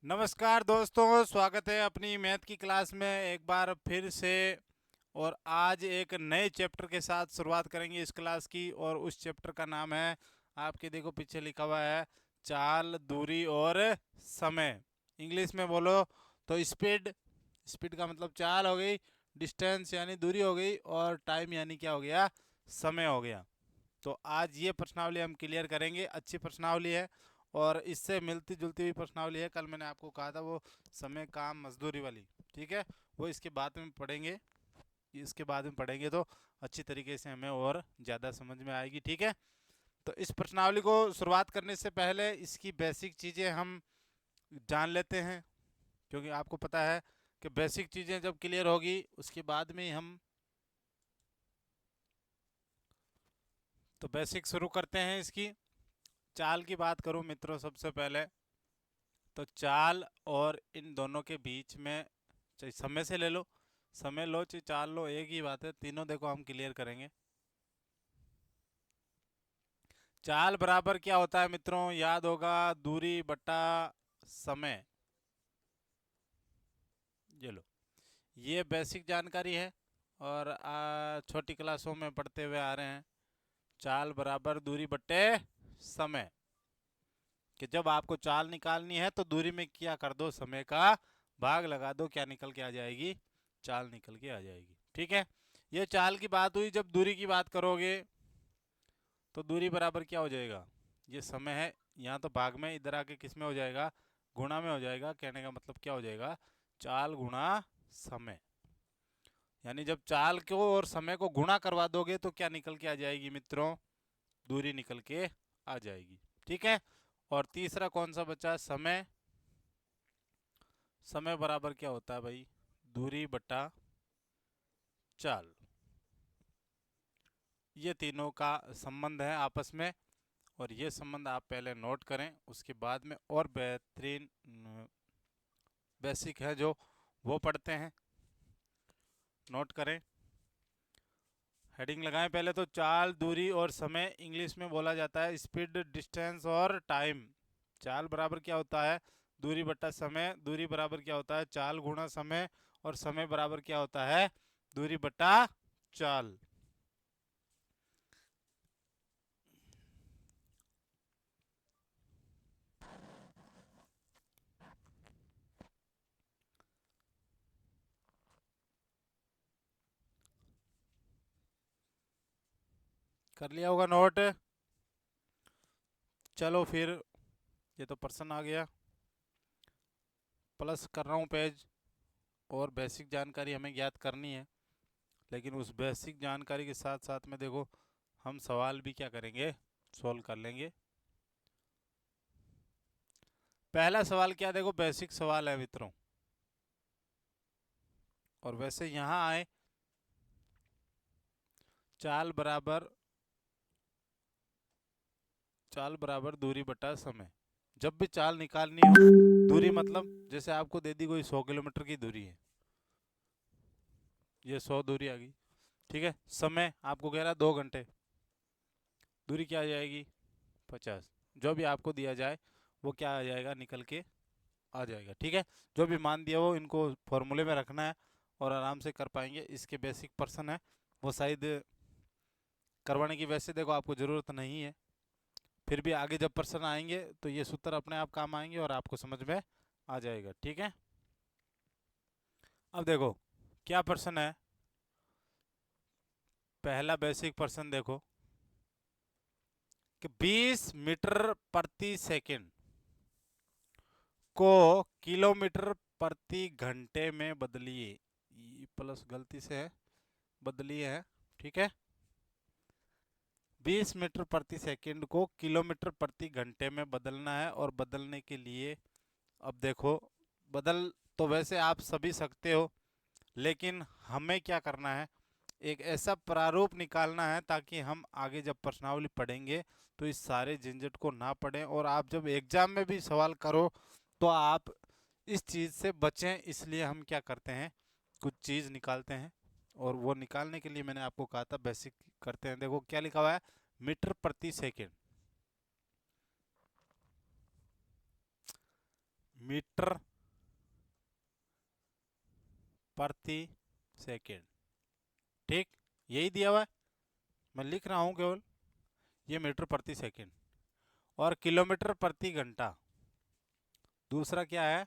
नमस्कार दोस्तों, स्वागत है अपनी मैथ की क्लास में एक बार फिर से। और आज एक नए चैप्टर के साथ शुरुआत करेंगे इस क्लास की। और उस चैप्टर का नाम है, आपके देखो पीछे लिखा हुआ है, चाल, दूरी और समय। इंग्लिश में बोलो तो स्पीड। स्पीड का मतलब चाल हो गई, डिस्टेंस यानी दूरी हो गई, और टाइम यानी क्या हो गया, समय हो गया। तो आज ये प्रश्नावली हम क्लियर करेंगे। अच्छी प्रश्नावली है और इससे मिलती जुलती हुई प्रश्नावली है। कल मैंने आपको कहा था वो समय, काम, मजदूरी वाली, ठीक है, वो इसके बाद में पढ़ेंगे। इसके बाद में पढ़ेंगे तो अच्छी तरीके से हमें और ज़्यादा समझ में आएगी, ठीक है। तो इस प्रश्नावली को शुरुआत करने से पहले इसकी बेसिक चीज़ें हम जान लेते हैं, क्योंकि आपको पता है कि बेसिक चीज़ें जब क्लियर होगी उसके बाद में ही हम, तो बेसिक शुरू करते हैं इसकी। चाल की बात करूं मित्रों सबसे पहले, तो चाल और इन दोनों के बीच में, चाहे समय से ले लो, समय लो चाहे चाल लो, एक ही बात है। तीनों देखो हम क्लियर करेंगे। चाल बराबर क्या होता है मित्रों, याद होगा, दूरी बटा समय। ये लो, ये बेसिक जानकारी है और छोटी क्लासों में पढ़ते हुए आ रहे हैं। चाल बराबर दूरी बटे समय, कि जब आपको चाल निकालनी है तो दूरी में क्या कर दो, समय का भाग लगा दो, क्या निकल के आ जाएगी, चाल निकल के आ जाएगी, ठीक है। ये चाल की बात हुई। जब दूरी की बात करोगे तो दूरी बराबर क्या हो जाएगा, ये समय है, यहाँ तो भाग में, इधर आके किस में हो जाएगा, गुणा में हो जाएगा। कहने का मतलब क्या हो जाएगा, चाल गुणा समय। यानी जब चाल को और समय को गुणा करवा दोगे तो क्या निकल के आ जाएगी मित्रों, दूरी निकल के आ जाएगी, ठीक है। और तीसरा कौन सा बचा, समय। समय बराबर क्या होता है भाई, दूरी बटा चाल। ये तीनों का संबंध है आपस में, और ये संबंध आप पहले नोट करें, उसके बाद में और बेहतरीन बेसिक है जो वो पढ़ते हैं। नोट करें, हेडिंग लगाएं पहले तो। चाल, दूरी और समय इंग्लिश में बोला जाता है स्पीड, डिस्टेंस और टाइम। चाल बराबर क्या होता है, दूरी बटा समय। दूरी बराबर क्या होता है, चाल गुणा समय। और समय बराबर क्या होता है, दूरी बटा चाल। कर लिया होगा नोट। चलो फिर, ये तो पर्सन आ गया, प्लस कर रहा हूँ पेज। और बेसिक जानकारी हमें ज्ञात करनी है, लेकिन उस बेसिक जानकारी के साथ साथ में देखो हम सवाल भी क्या करेंगे, सॉल्व कर लेंगे। पहला सवाल क्या, देखो बेसिक सवाल है मित्रों। और वैसे यहाँ आए, चाल बराबर, चाल बराबर दूरी बटा समय। जब भी चाल निकालनी हो, दूरी मतलब जैसे आपको दे दी कोई 100 किलोमीटर की दूरी है, ये 100 दूरी आ गई, ठीक है। समय आपको कह रहा है 2 घंटे, दूरी क्या आ जाएगी, 50। जो भी आपको दिया जाए वो क्या आ जाएगा, निकल के आ जाएगा, ठीक है। जो भी मान दिया वो इनको फॉर्मूले में रखना है और आराम से कर पाएंगे। इसके बेसिक पर्सन है, वो शायद करवाने की वैसे देखो आपको ज़रूरत नहीं है, फिर भी आगे जब पर्सन आएंगे तो ये सूत्र अपने आप काम आएंगे और आपको समझ में आ जाएगा, ठीक है। अब देखो क्या पर्सन है, पहला बेसिक पर्सन देखो कि 20 मीटर प्रति सेकंड को किलोमीटर प्रति घंटे में बदलिए। ये प्लस गलती से है, बदलिए है, ठीक है। 20 मीटर प्रति सेकंड को किलोमीटर प्रति घंटे में बदलना है। और बदलने के लिए, अब देखो, बदल तो वैसे आप सभी सकते हो, लेकिन हमें क्या करना है, एक ऐसा प्रारूप निकालना है ताकि हम आगे जब प्रश्नावली पढ़ेंगे तो इस सारे झंझट को ना पढ़ें, और आप जब एग्जाम में भी सवाल करो तो आप इस चीज़ से बचें। इसलिए हम क्या करते हैं, कुछ चीज़ निकालते हैं। और वो निकालने के लिए मैंने आपको कहा था बेसिक करते हैं। देखो क्या लिखा हुआ है, मीटर प्रति सेकेंड। मीटर प्रति सेकेंड। ठीक, यही दिया हुआ है, मैं लिख रहा हूं केवल, ये मीटर प्रति सेकेंड। और किलोमीटर प्रति घंटा, दूसरा क्या है,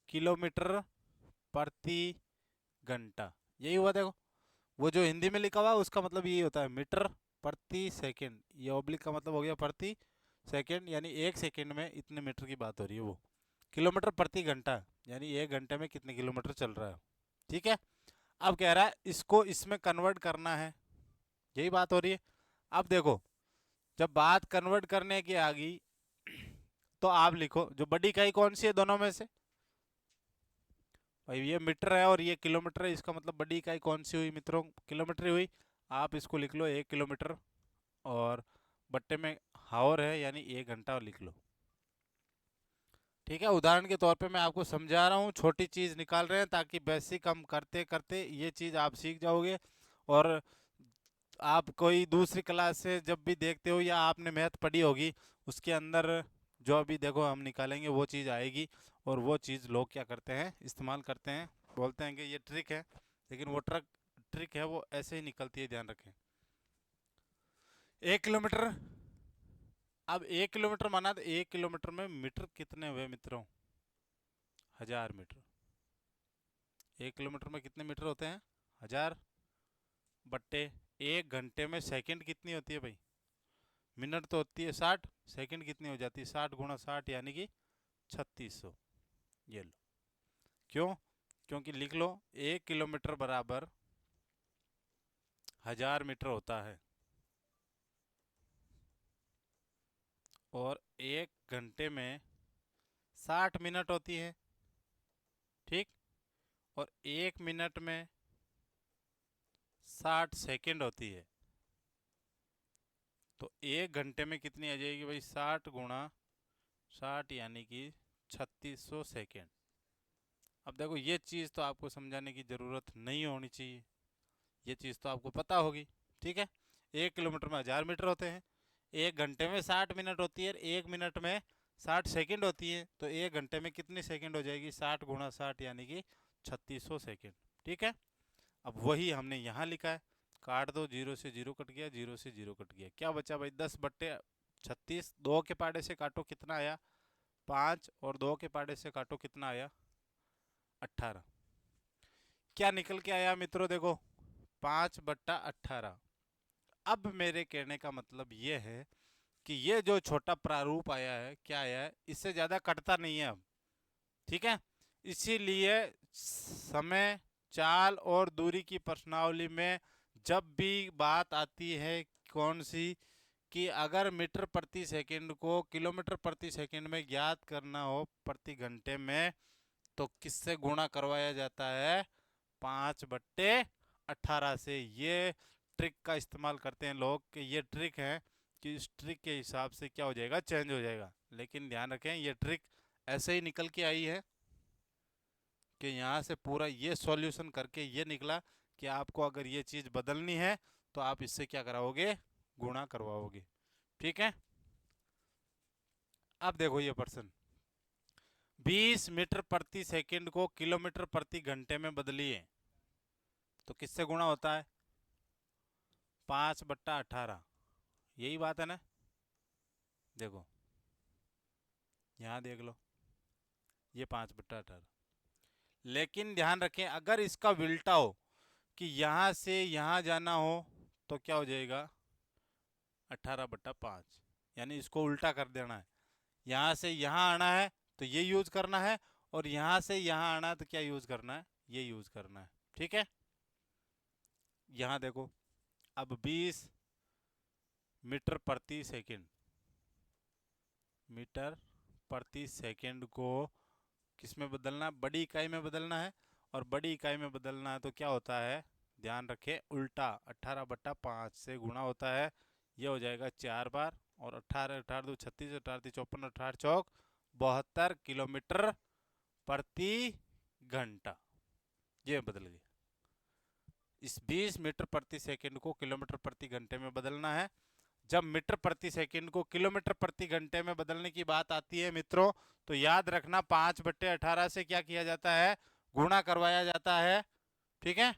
किलोमीटर प्रति घंटा। यही हुआ, देखो वो जो हिंदी में लिखा हुआ है उसका मतलब यही होता है, मीटर प्रति सेकेंड। ये ऑब्लिक का मतलब हो गया प्रति सेकेंड, यानी एक सेकेंड में इतने मीटर की बात हो रही है। वो किलोमीटर प्रति घंटा यानी एक घंटे में कितने किलोमीटर चल रहा है। ठीक है, अब कह रहा है इसको इसमें कन्वर्ट करना है, यही बात हो रही है। अब देखो, जब बात कन्वर्ट करने की आ गई तो आप लिखो जो बड़ी इकाई कौन सी है दोनों में से, भाई ये मीटर है और ये किलोमीटर है, इसका मतलब बड़ी इकाई कौन सी हुई मित्रों, किलोमीटर हुई। आप इसको लिख लो 1 किलोमीटर, और बट्टे में हावर है यानी 1 घंटा लिख लो। ठीक है, उदाहरण के तौर पे मैं आपको समझा रहा हूँ, छोटी चीज़ निकाल रहे हैं ताकि बेसिक हम करते करते ये चीज़ आप सीख जाओगे। और आप कोई दूसरी क्लास से जब भी देखते हो या आपने मैथ पढ़ी होगी, उसके अंदर जो अभी देखो हम निकालेंगे वो चीज़ आएगी। और वो चीज़ लोग क्या करते हैं, इस्तेमाल करते हैं, बोलते हैं कि ये ट्रिक है, लेकिन वो ट्रिक है वो ऐसे ही निकलती है, ध्यान रखें। 1 किलोमीटर, अब 1 किलोमीटर माना तो 1 किलोमीटर में मीटर कितने हुए मित्रों, 1000 मीटर। 1 किलोमीटर में कितने मीटर होते हैं, 1000, बट्टे 1 घंटे में सेकंड कितनी होती है भाई, मिनट तो होती है 60, सेकंड कितनी हो जाती है, 60 × 60 यानी कि 3600। ये लो, क्यों, क्योंकि लिख लो 1 किलोमीटर बराबर 1000 मीटर होता है, और 1 घंटे में 60 मिनट होती है। ठीक, और 1 मिनट में 60 सेकंड होती है। तो 1 घंटे में कितनी आ जाएगी भाई, 60 × 60 यानी कि 3600 सेकेंड। अब देखो ये चीज़ तो आपको समझाने की ज़रूरत नहीं होनी चाहिए, ये चीज़ तो आपको पता होगी। ठीक है, 1 किलोमीटर में 1000 मीटर होते हैं, 1 घंटे में 60 मिनट होती है, 1 मिनट में 60 सेकेंड होती है, तो 1 घंटे में कितनी सेकेंड हो जाएगी, 60 × 60 यानी कि 3600 सेकेंड। ठीक है, अब वही हमने यहाँ लिखा है, काट दो, 0 से 0 कट गया, 0 से 0 कट गया, क्या बचा भाई, 10/36। 2 के पाड़े से काटो कितना आया, 5, और 2 के पाड़े से काटो कितना आया, 18। क्या निकल के आया मित्रों, देखो 5/18। अब मेरे कहने का मतलब ये है कि ये जो छोटा प्रारूप आया है, क्या आया है, इससे ज़्यादा कटता नहीं है अब। ठीक है, इसीलिए समय, चाल और दूरी की प्रश्नावली में जब भी बात आती है कौन सी, कि अगर मीटर प्रति सेकंड को किलोमीटर प्रति सेकंड में ज्ञात करना हो प्रति घंटे में, तो किससे गुणा करवाया जाता है, 5/18 से। ये ट्रिक का इस्तेमाल करते हैं लोग, कि ये ट्रिक है कि इस ट्रिक के हिसाब से क्या हो जाएगा, चेंज हो जाएगा। लेकिन ध्यान रखें ये ट्रिक ऐसे ही निकल के आई है कि यहाँ से पूरा ये सॉल्यूशन करके ये निकला कि आपको अगर ये चीज़ बदलनी है तो आप इससे क्या कराओगे, गुणा करवाओगे। ठीक है, अब देखो ये प्रश्न, 20 मीटर प्रति सेकंड को किलोमीटर प्रति घंटे में बदलिए तो किससे गुणा होता है, 5/18। यही बात है ना, देखो यहाँ देख लो, ये 5/18। लेकिन ध्यान रखें अगर इसका उल्टा हो कि यहाँ से यहाँ जाना हो तो क्या हो जाएगा, 18/5। यानी इसको उल्टा कर देना है, यहाँ से यहाँ आना है तो ये यूज करना है, और यहाँ से यहाँ आना है तो क्या यूज करना है, ये यूज करना है। ठीक है, यहाँ देखो, अब 20 मीटर प्रति सेकंड, मीटर प्रति सेकंड को किस में बदलना है, बड़ी इकाई में बदलना है। और बड़ी इकाई में बदलना है तो क्या होता है, ध्यान रखें उल्टा, 18/5 से गुणा होता है, ये हो जाएगा 4 बार, और 18 18 2 36, 18 3 54, 18 चौक 72 किलोमीटर प्रति घंटा। ये बदल गया, इस 20 मीटर प्रति सेकंड को किलोमीटर प्रति घंटे में बदलना है जब मीटर प्रति सेकंड को किलोमीटर प्रति घंटे में बदलने की बात आती है मित्रों, तो याद रखना 5/18 से क्या किया जाता है, गुणा करवाया जाता है। ठीक है,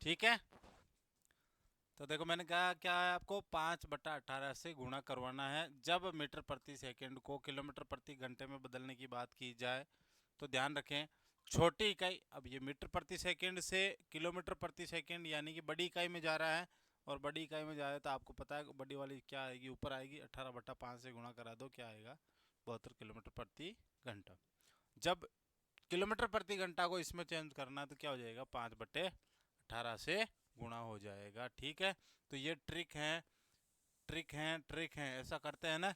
ठीक है। तो देखो मैंने कहा क्या है, आपको 5/18 से गुणा करवाना है जब मीटर प्रति सेकंड को किलोमीटर प्रति घंटे में बदलने की बात की जाए। तो ध्यान रखें, छोटी इकाई, अब ये मीटर प्रति सेकंड से किलोमीटर प्रति सेकंड यानी कि बड़ी इकाई में जा रहा है, और बड़ी इकाई में जा रहा है तो आपको पता है बड़ी वाली क्या आएगी, ऊपर आएगी, 18/5 से गुणा करा दो, क्या आएगा, 72 किलोमीटर प्रति घंटा। जब किलोमीटर प्रति घंटा को इसमें चेंज करना है तो क्या हो जाएगा, 5/18 से गुणा हो जाएगा। ठीक है, तो ये ट्रिक है, ऐसा करते हैं ना।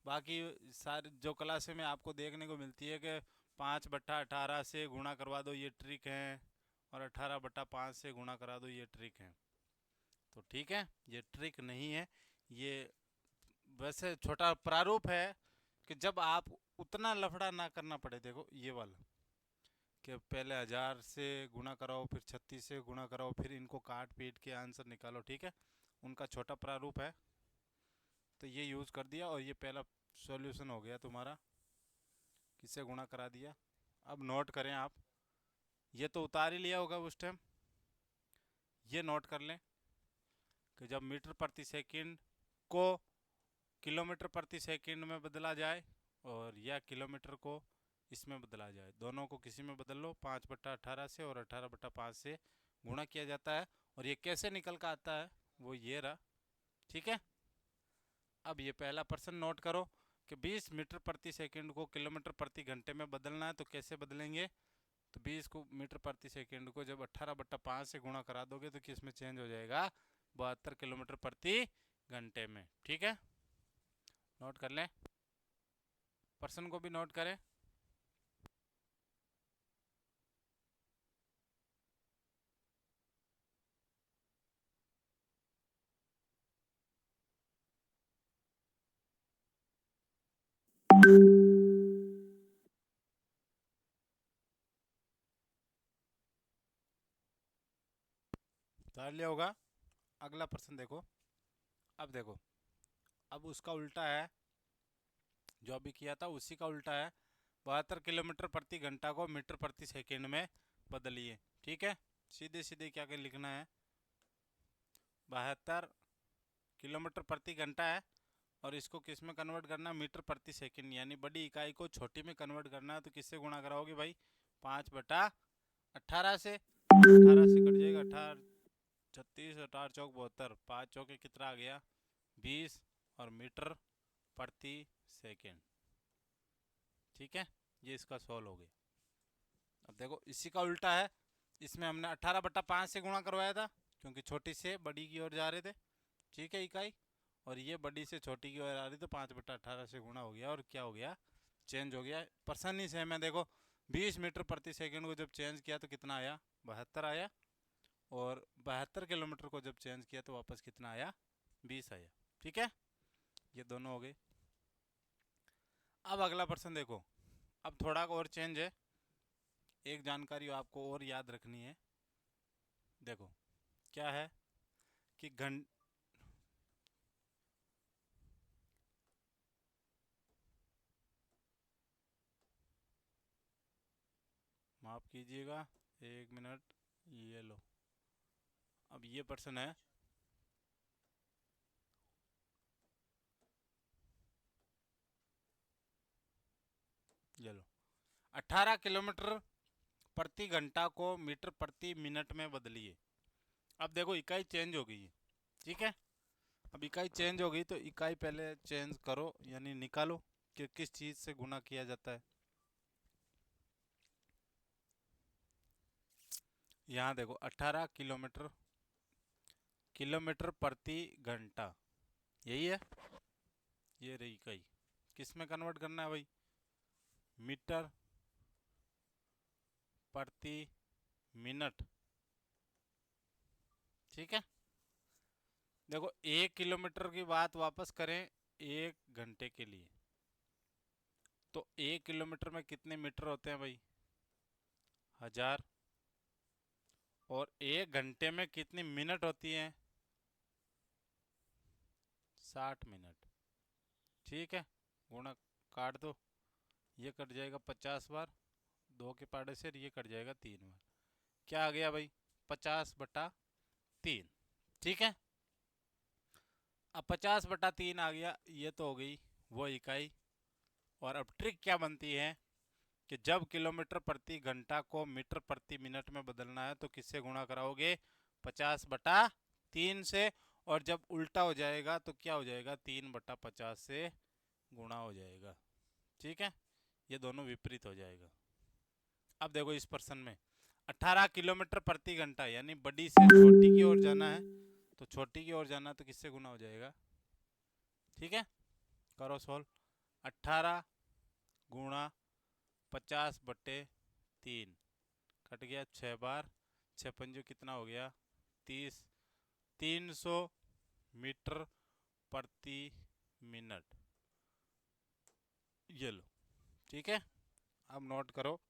बाकी सारी जो क्लासे में आपको देखने को मिलती है कि 5/18 से गुणा करवा दो, ये ट्रिक है, और 18/5 से गुणा करा दो, ये ट्रिक है। तो ठीक है, ये ट्रिक नहीं है, ये वैसे छोटा प्रारूप है कि जब आप उतना लफड़ा ना करना पड़े। देखो ये वाला कि पहले 1000 से गुणा कराओ, फिर 36 से गुणा कराओ, फिर इनको काट पीट के आंसर निकालो। ठीक है, उनका छोटा प्रारूप है, तो ये यूज़ कर दिया और ये पहला सॉल्यूशन हो गया तुम्हारा, किससे गुणा करा दिया। अब नोट करें आप, ये तो उतार ही लिया होगा उस टाइम, ये नोट कर लें कि जब मीटर प्रति सेकंड को किलोमीटर प्रति सेकंड में बदला जाए और या किलोमीटर को इसमें बदला जाए, दोनों को किसी में बदल लो, 5/18 से और 18/5 से गुणा किया जाता है, और ये कैसे निकल कर आता है, वो ये रहा। ठीक है, अब ये पहला प्रश्न नोट करो कि 20 मीटर प्रति सेकंड को किलोमीटर प्रति घंटे में बदलना है, तो कैसे बदलेंगे। तो 20 को मीटर प्रति सेकंड को जब 18/5 से गुणा करा दोगे तो किस में चेंज हो जाएगा, 72 किलोमीटर प्रति घंटे में। ठीक है, नोट कर लें, प्रश्न को भी नोट करें। उतार लिया होगा। अगला प्रश्न देखो, अब देखो, अब उसका उल्टा है, जो अभी किया था उसी का उल्टा है। 72 किलोमीटर प्रति घंटा को मीटर प्रति सेकंड में बदलिए। ठीक है, सीधे सीधे क्या क्या लिखना है, 72 किलोमीटर प्रति घंटा है, और इसको किस में कन्वर्ट करना है, मीटर प्रति सेकंड, यानी बड़ी इकाई को छोटी में कन्वर्ट करना है। तो किससे गुणा कराओगे भाई, 5/18 से, 18 से कट जाएगा, 18 36, 18 × 4 = 72, 5 × 4 कितना आ गया, 20, और मीटर प्रति सेकंड। ठीक है, ये इसका सॉल्व हो गया। अब देखो इसी का उल्टा है, इसमें हमने 18/5 से गुणा करवाया था क्योंकि छोटी से बड़ी की ओर जा रहे थे। ठीक है, इकाई, और ये बड़ी से छोटी की ओर आ रही, तो 5/18 से गुणा हो गया, और क्या हो गया, चेंज हो गया। पर्सन ही सेम है, देखो 20 मीटर प्रति सेकंड को जब चेंज किया तो कितना आया, 72 आया, और 72 किलोमीटर को जब चेंज किया तो वापस कितना आया, 20 आया। ठीक है, ये दोनों हो गए। अब अगला प्रश्न देखो, अब थोड़ा और चेंज है, एक जानकारी आपको और याद रखनी है। देखो क्या है कि माफ कीजिएगा, 1 मिनट, ये लो। अब ये प्रश्न है, ये लो, 18 किलोमीटर प्रति घंटा को मीटर प्रति मिनट में बदलिए। अब देखो इकाई चेंज हो गई है। ठीक है, अब इकाई चेंज हो गई तो इकाई पहले चेंज करो, यानी निकालो कि किस चीज़ से गुना किया जाता है। यहाँ देखो 18 किलोमीटर, किलोमीटर प्रति घंटा, यही है, ये रही इकाई, किस में कन्वर्ट करना है भाई, मीटर प्रति मिनट। ठीक है, देखो 1 किलोमीटर की बात वापस करें 1 घंटे के लिए, तो 1 किलोमीटर में कितने मीटर होते हैं भाई? 1000। और 1 घंटे में कितनी मिनट होती हैं? 60 मिनट। ठीक है, गुणा काट दो, ये कट जाएगा 50 बार, 2 के पाड़े से ये कट जाएगा 3 बार। क्या आ गया भाई? 50/3। ठीक है, अब 50/3 आ गया, ये तो हो गई वो इकाई। और अब ट्रिक क्या बनती है कि जब किलोमीटर प्रति घंटा को मीटर प्रति मिनट में बदलना है तो किससे गुणा कराओगे? 50/3 से। और जब उल्टा हो जाएगा तो क्या हो जाएगा? 3/50 से गुणा हो जाएगा। ठीक है, ये दोनों विपरीत हो जाएगा। अब देखो इस प्रश्न में 18 किलोमीटर प्रति घंटा, यानी बड़ी से छोटी की ओर जाना है, तो छोटी की ओर जाना तो किससे गुना हो जाएगा? ठीक है, करो सोल्व। 18 गुणा 50/3, कट गया 6 बार, 6 पंजे कितना हो गया? 30। 300 मीटर प्रति मिनट, ये लो। ठीक है, अब नोट करो।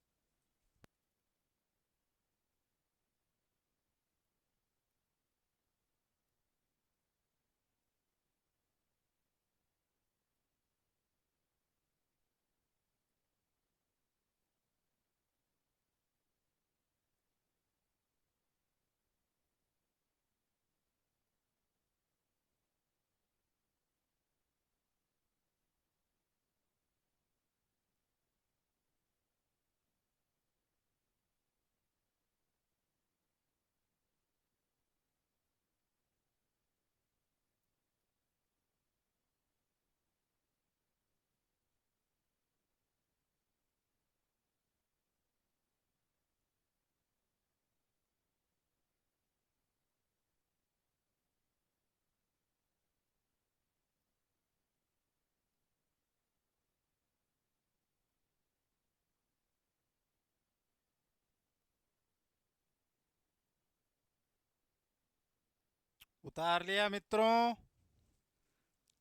उतार लिया मित्रों?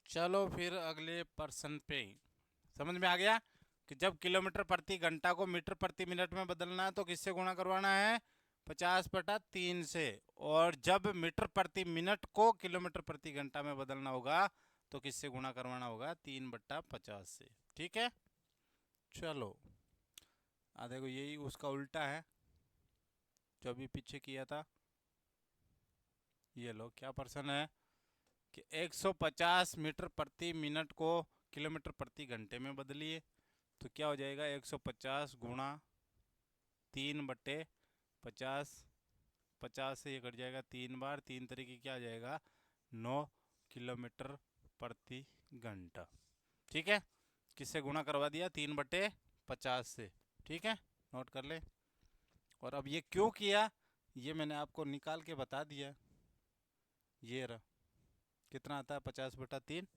चलो फिर अगले प्रश्न पे। समझ में आ गया कि जब किलोमीटर प्रति घंटा को मीटर प्रति मिनट में बदलना है तो किससे गुणा करवाना है? 50/3 से। और जब मीटर प्रति मिनट को किलोमीटर प्रति घंटा में बदलना होगा तो किससे गुणा करवाना होगा? 3/50 से। ठीक है, चलो देखो यही उसका उल्टा है जो अभी पीछे किया था। ये लो, क्या प्रश्न है कि 150 मीटर प्रति मिनट को किलोमीटर प्रति घंटे में बदलिए, तो क्या हो जाएगा? 150 गुणा 3/50, 50 से ये कट जाएगा 3 बार, 3 तरीके क्या आ जाएगा? 9 किलोमीटर प्रति घंटा। ठीक है, किससे गुणा करवा दिया? 3/50 से। ठीक है, नोट कर ले। और अब ये क्यों किया ये मैंने आपको निकाल के बता दिया। ये रहा, कितना आता है? 50/3।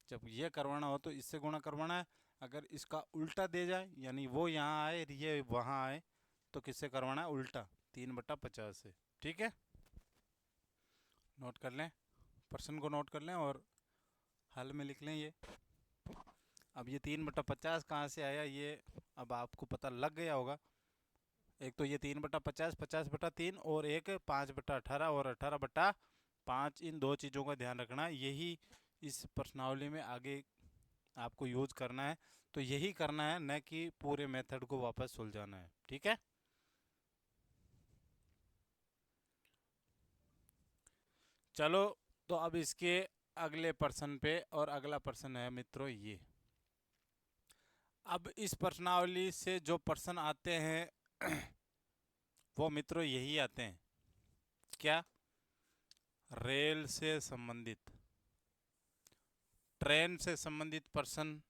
जब ये करवाना हो तो इससे गुणा करवाना है। अगर इसका उल्टा दे जाए, यानी वो यहाँ आए ये वहाँ आए, तो किससे करवाना है? उल्टा, 3/50 से। ठीक है, नोट कर लें, प्रश्न को नोट कर लें और हल में लिख लें ये। अब ये 3/50 कहाँ से आया ये अब आपको पता लग गया होगा। एक तो ये 3/50, 50/3, और एक 5/18 और 18/5। इन दो चीज़ों का ध्यान रखना, यही इस प्रश्नावली में आगे आपको यूज करना है। तो यही करना है, न कि पूरे मेथड को वापस सुलझाना है। ठीक है, चलो तो अब इसके अगले प्रश्न पे। और अगला प्रश्न है मित्रों ये। अब इस प्रश्नावली से जो प्रश्न आते हैं वो मित्रों यही आते हैं। क्या? रेल से संबंधित, ट्रेन से संबंधित प्रश्न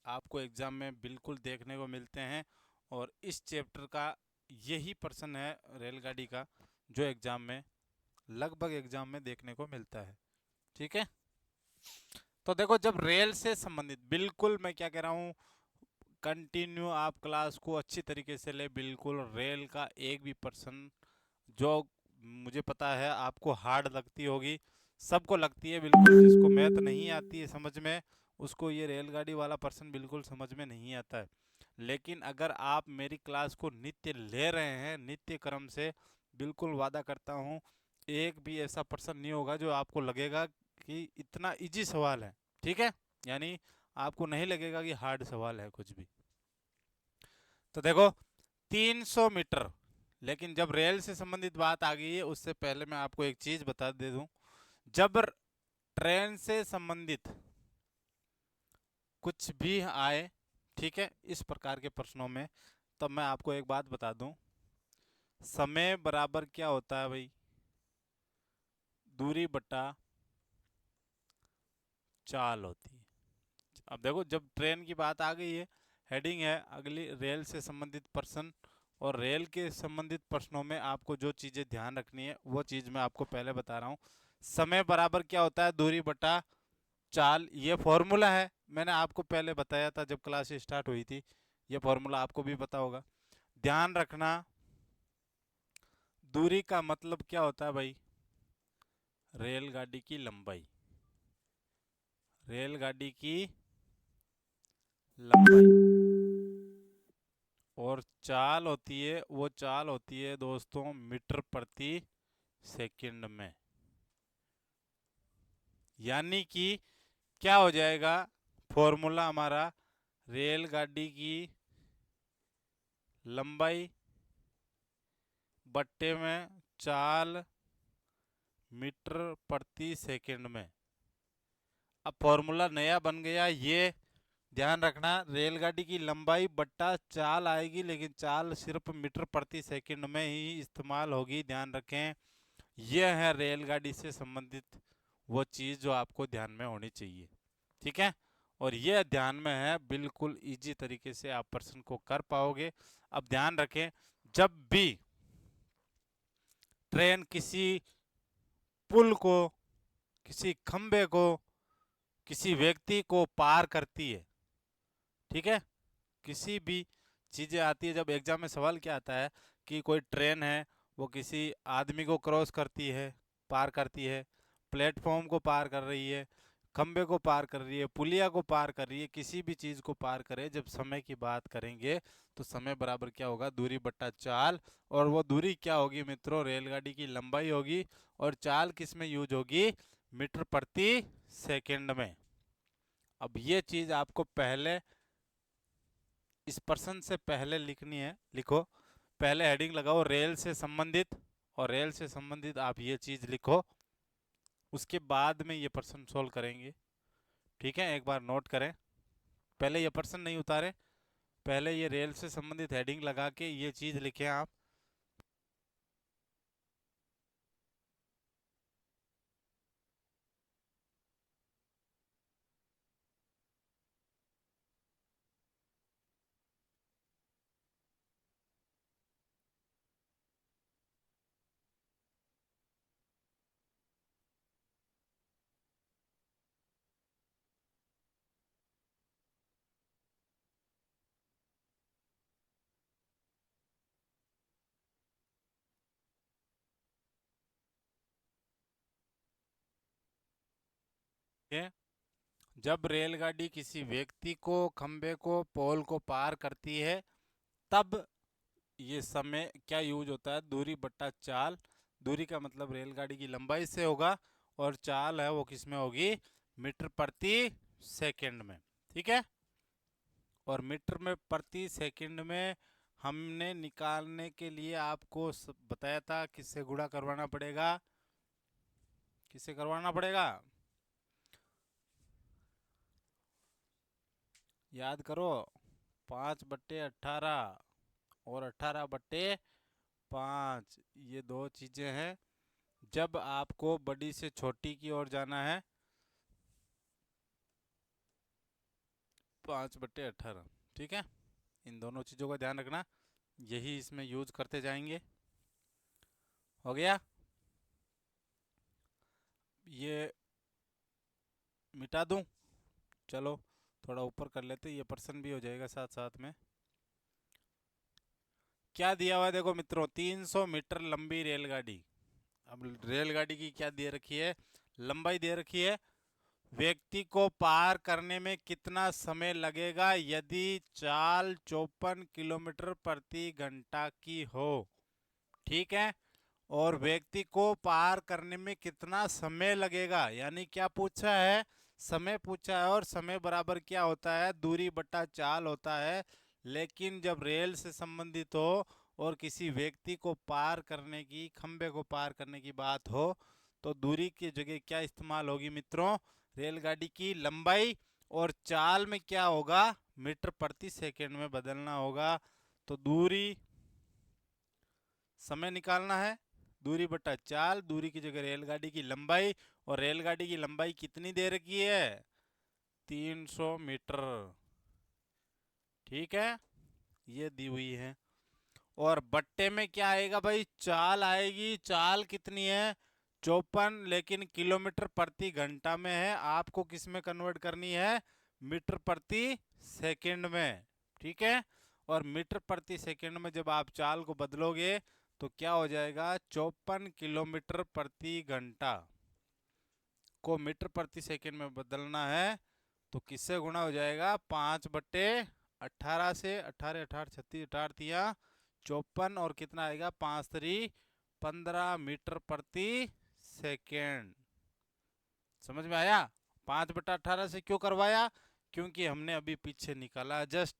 आपको एग्जाम में बिल्कुल देखने को मिलते हैं। और इस चैप्टर का यही प्रश्न है रेलगाड़ी का, जो एग्जाम में लगभग एग्जाम में देखने को मिलता है। ठीक है, तो देखो जब रेल से संबंधित, बिल्कुल मैं क्या कह रहा हूँ, कंटिन्यू आप क्लास को अच्छी तरीके से ले। बिल्कुल रेल का एक भी प्रश्न जो मुझे पता है आपको हार्ड लगती होगी, सबको लगती है बिल्कुल, जिसको मैथ नहीं आती है समझ में उसको ये रेलगाड़ी वाला पर्सन बिल्कुल समझ में नहीं आता है। लेकिन अगर आप मेरी क्लास को नित्य ले रहे हैं, नित्य क्रम से, बिल्कुल वादा करता हूँ एक भी ऐसा पर्सन नहीं होगा जो आपको लगेगा कि इतना इजी सवाल है। ठीक है, यानी आपको नहीं लगेगा कि हार्ड सवाल है कुछ भी। तो देखो 300 मीटर, लेकिन जब रेल से संबंधित बात आ गई है उससे पहले मैं आपको एक चीज बता दे दूं। जब ट्रेन से संबंधित कुछ भी आए, ठीक है, इस प्रकार के प्रश्नों में, तब मैं आपको एक बात बता दूं, समय बराबर क्या होता है भाई, दूरी बटा चाल होती है। अब देखो जब ट्रेन की बात आ गई है, हेडिंग है अगली रेल से संबंधित प्रश्न, और रेल के संबंधित प्रश्नों में आपको जो चीजें ध्यान रखनी है वो चीज मैं आपको पहले बता रहा हूँ। समय बराबर क्या होता है, दूरी बटा चाल, ये फॉर्मूला है, मैंने आपको पहले बताया था जब क्लास स्टार्ट हुई थी। ये फॉर्मूला आपको भी पता होगा। ध्यान रखना, दूरी का मतलब क्या होता है भाई, रेलगाड़ी की लंबाई, रेलगाड़ी की लंबाई। और चाल होती है, वो चाल होती है दोस्तों मीटर प्रति सेकंड में। यानी कि क्या हो जाएगा फॉर्मूला हमारा, रेलगाड़ी की लंबाई बट्टे में चाल मीटर प्रति सेकंड में। अब फॉर्मूला नया बन गया ये, ध्यान रखना, रेलगाड़ी की लंबाई बट्टा चाल आएगी, लेकिन चाल सिर्फ मीटर प्रति सेकंड में ही इस्तेमाल होगी, ध्यान रखें। यह है रेलगाड़ी से संबंधित वो चीज़ जो आपको ध्यान में होनी चाहिए। ठीक है, और यह ध्यान में है, बिल्कुल इजी तरीके से आप प्रश्न को कर पाओगे। अब ध्यान रखें, जब भी ट्रेन किसी पुल को, किसी खंबे को, किसी व्यक्ति को पार करती है, ठीक है, किसी भी चीज़ें आती है, जब एग्जाम में सवाल क्या आता है कि कोई ट्रेन है वो किसी आदमी को क्रॉस करती है, पार करती है, प्लेटफॉर्म को पार कर रही है, खंबे को पार कर रही है, पुलिया को पार कर रही है, किसी भी चीज़ को पार करे, जब समय की बात करेंगे तो समय बराबर क्या होगा, दूरी बट्टा चाल। और वो दूरी क्या होगी मित्रों, रेलगाड़ी की लंबाई होगी। और चाल किस में यूज होगी, मीटर प्रति सेकंड में। अब ये चीज़ आपको पहले इस प्रश्न से पहले लिखनी है, लिखो, पहले हेडिंग लगाओ रेल से संबंधित, और रेल से संबंधित आप ये चीज लिखो, उसके बाद में ये प्रश्न सोल्व करेंगे। ठीक है, एक बार नोट करें, पहले ये प्रश्न नहीं उतारे, पहले ये रेल से संबंधित हेडिंग लगा के ये चीज लिखें आप। ठीक, जब रेलगाड़ी किसी व्यक्ति को, खंबे को, पोल को पार करती है, तब ये समय क्या यूज होता है, दूरी बट्टा चाल। दूरी का मतलब रेलगाड़ी की लंबाई से होगा, और चाल है वो किस में होगी, मीटर प्रति सेकंड में। ठीक है, और मीटर में प्रति सेकंड में हमने निकालने के लिए आपको बताया था किससे गुणा करवाना पड़ेगा, किससे करवाना पड़ेगा, याद करो, 5/18 और 18/5, ये दो चीजें हैं। जब आपको बड़ी से छोटी की ओर जाना है, 5/18। ठीक है, इन दोनों चीज़ों का ध्यान रखना, यही इसमें यूज करते जाएंगे। हो गया, ये मिटा दूं, चलो थोड़ा ऊपर कर लेते, ये प्रश्न भी हो जाएगा साथ साथ में। क्या दिया हुआ है देखो मित्रों, 300 मीटर लंबी रेलगाड़ी। अब रेलगाड़ी की क्या दे रखी है, लंबाई दे रखी है व्यक्ति को पार करने में कितना समय लगेगा यदि चाल 54 किलोमीटर प्रति घंटा की हो। ठीक है। और व्यक्ति को पार करने में कितना समय लगेगा, यानी क्या पूछा है, समय पूछा है। और समय बराबर क्या होता है, दूरी बटा चाल होता है। लेकिन जब रेल से संबंधित हो और किसी व्यक्ति को पार करने की, खंबे को पार करने की बात हो, तो दूरी की जगह क्या इस्तेमाल होगी मित्रों, रेलगाड़ी की लंबाई। और चाल में क्या होगा, मीटर प्रति सेकंड में बदलना होगा। तो दूरी, समय निकालना है, दूरी बटा चाल, दूरी की जगह रेलगाड़ी की लंबाई। और रेलगाड़ी की लंबाई कितनी देर की है, 300 मीटर। ठीक है, ये दी हुई है। और बट्टे में क्या आएगा भाई, चाल आएगी। चाल कितनी है, 54, लेकिन किलोमीटर प्रति घंटा में है। आपको किस में कन्वर्ट करनी है, मीटर प्रति सेकंड में। ठीक है। और मीटर प्रति सेकंड में जब आप चाल को बदलोगे तो क्या हो जाएगा, 54 किलोमीटर प्रति घंटा को मीटर प्रति सेकंड में बदलना है तो किससे गुणा हो जाएगा, 5/18 से। 18 18 36, 18 तिया 54, और कितना आएगा, 5 3 15 मीटर प्रति सेकेंड। समझ में आया। 5/18 से क्यों करवाया, क्योंकि हमने अभी पीछे निकाला जस्ट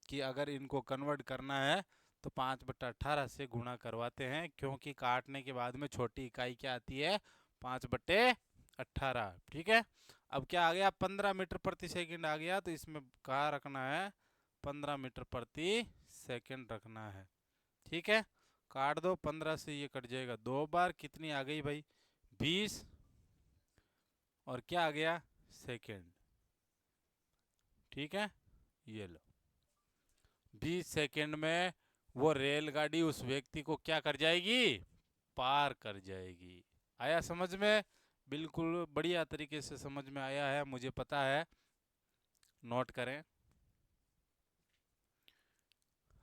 कि अगर इनको कन्वर्ट करना है तो 5/18 से गुणा करवाते हैं, क्योंकि काटने के बाद में छोटी इकाई क्या आती है, 5/18। ठीक है। अब क्या आ गया, 15 मीटर प्रति सेकंड आ गया, तो इसमें कहाँ रखना है, 15 मीटर प्रति सेकंड रखना है। ठीक है, काट दो, 15 से ये कट जाएगा 2 बार, कितनी आ गई भाई, 20। और क्या आ गया, सेकंड। ठीक है, ये लो, 20 सेकंड में वो रेलगाड़ी उस व्यक्ति को क्या कर जाएगी, पार कर जाएगी। आया समझ में, बिल्कुल बढ़िया तरीके से समझ में आया है, मुझे पता है। नोट करें।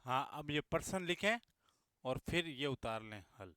हाँ, अब ये प्रश्न लिखें और फिर ये उतार लें हल।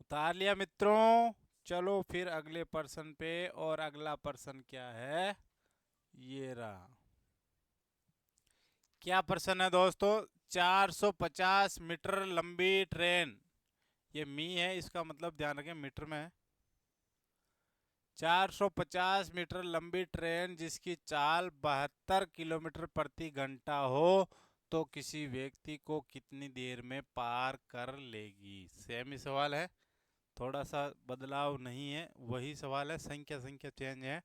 उतार लिया मित्रों। चलो फिर अगले प्रश्न पे। और अगला प्रश्न क्या है, ये रहा। क्या प्रश्न है दोस्तों, 450 मीटर लंबी ट्रेन, ये मी है, इसका मतलब ध्यान रखें मीटर में है। 450 मीटर लंबी ट्रेन जिसकी चाल 72 किलोमीटर प्रति घंटा हो तो किसी व्यक्ति को कितनी देर में पार कर लेगी। सेम ही सवाल है, थोड़ा सा बदलाव नहीं है, वही सवाल है, संख्या संख्या चेंज है।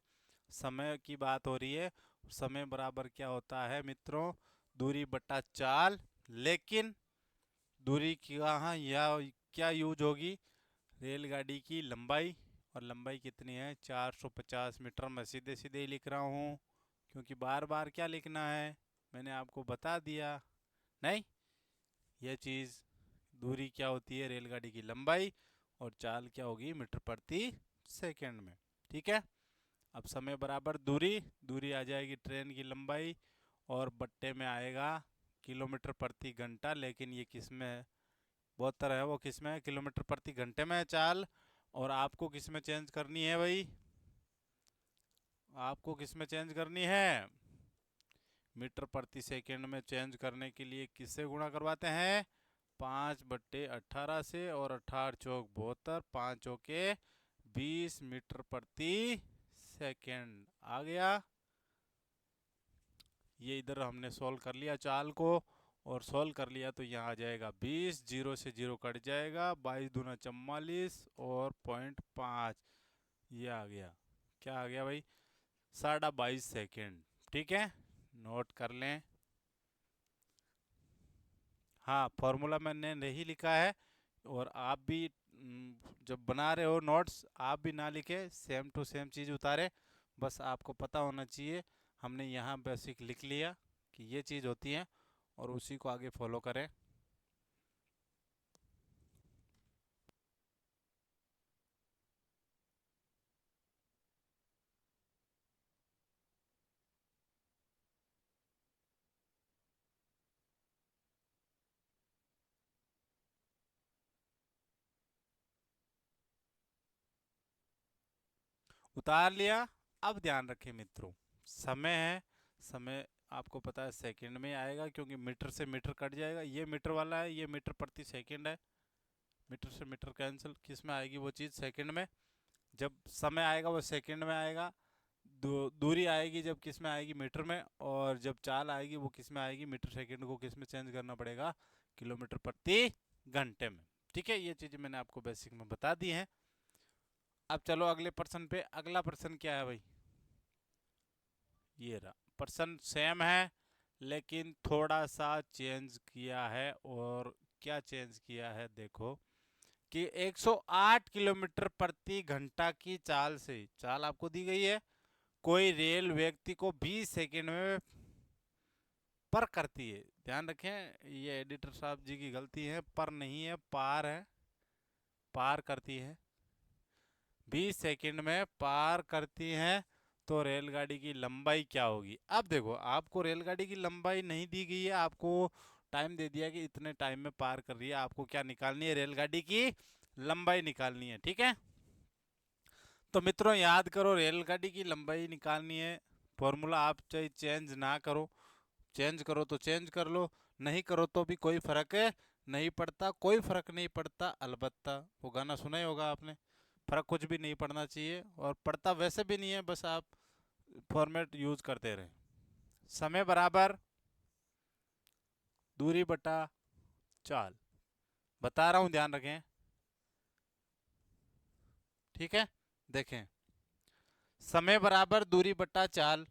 समय की बात हो रही है। समय बराबर क्या होता है मित्रों, दूरी बटा चाल। लेकिन दूरी की कहाँ या क्या यूज होगी, रेलगाड़ी की लंबाई। और लंबाई कितनी है, 450 मीटर। मैं सीधे सीधे ही लिख रहा हूँ, क्योंकि बार बार क्या लिखना है, मैंने आपको बता दिया। नहीं, यह चीज़, दूरी क्या होती है, रेलगाड़ी की लंबाई, और चाल क्या होगी, मीटर प्रति सेकंड में। ठीक है। अब समय बराबर दूरी, दूरी आ जाएगी ट्रेन की लंबाई, और बट्टे में आएगा किलोमीटर प्रति घंटा। लेकिन ये किस में है, बहुत तरह है, वो किस में है, किलोमीटर प्रति घंटे में है चाल। और आपको किस में चेंज करनी है भाई, आपको किस में चेंज करनी है, मीटर प्रति सेकंड में चेंज करने के लिए किससे गुणा करवाते हैं, 5/18 से। और 18 चौक 72, 5 चौके 20 मीटर प्रति सेकंड आ गया। ये इधर हमने सॉल्व कर लिया चाल को, और सॉल्व कर लिया तो यहाँ आ जाएगा 20, 0 से 0 कट जाएगा, 22 दूना 44 और 0.5, ये आ गया। क्या आ गया भाई, 22.5 सेकेंड। ठीक है, नोट कर लें। हाँ, फॉर्मूला मैंने नहीं लिखा है, और आप भी जब बना रहे हो नोट्स आप भी ना लिखे, सेम टू सेम चीज़ उतारे। बस आपको पता होना चाहिए। हमने यहाँ बेसिक लिख लिया कि ये चीज़ होती है और उसी को आगे फॉलो करें। उतार लिया। अब ध्यान रखें मित्रों, समय है, समय आपको पता है सेकंड में आएगा क्योंकि मीटर से मीटर कट जाएगा। ये मीटर वाला है, ये मीटर प्रति सेकंड है। मीटर से मीटर कैंसिल, किस में आएगी वो चीज़? सेकंड में। जब समय आएगा वो सेकंड में आएगा। दूरी आएगी जब किस में आएगी? मीटर में। और जब चाल आएगी वो किस में आएगी? मीटर सेकंड को किस में चेंज करना पड़ेगा? किलोमीटर प्रति घंटे में। ठीक है, ये चीज़ें मैंने आपको बेसिक में बता दी हैं। अब चलो अगले प्रश्न पे। अगला प्रश्न क्या है भाई? ये रहा प्रश्न, सेम है लेकिन थोड़ा सा चेंज किया है। और क्या चेंज किया है देखो, कि 108 किलोमीटर प्रति घंटा की चाल से, चाल आपको दी गई है, कोई रेल व्यक्ति को 20 सेकंड में पर करती है। ध्यान रखें, ये एडिटर साहब जी की गलती है, पर नहीं है, पार है। पार करती है, 20 सेकंड में पार करती है। तो रेलगाड़ी की लंबाई क्या होगी? अब देखो, आपको रेलगाड़ी की लंबाई नहीं दी गई है, आपको टाइम दे दिया कि इतने टाइम में पार कर रही है। आपको क्या निकालनी है? रेलगाड़ी की लंबाई निकालनी है। ठीक है, तो मित्रों याद करो, रेलगाड़ी की लंबाई निकालनी है। फॉर्मूला आप चाहे चेंज ना करो, चेंज करो तो चेंज कर लो, नहीं करो तो भी कोई फर्क नहीं पड़ता। कोई फर्क नहीं पड़ता, अलबत्ता वो गाना सुना ही होगा आपने, फर्क कुछ भी नहीं पड़ना चाहिए, और पड़ता वैसे भी नहीं है, बस आप फॉर्मेट यूज करते रहें। समय बराबर दूरी बटा चाल, बता रहा हूं, ध्यान रखें। ठीक है, देखें, समय बराबर दूरी बटा चाल।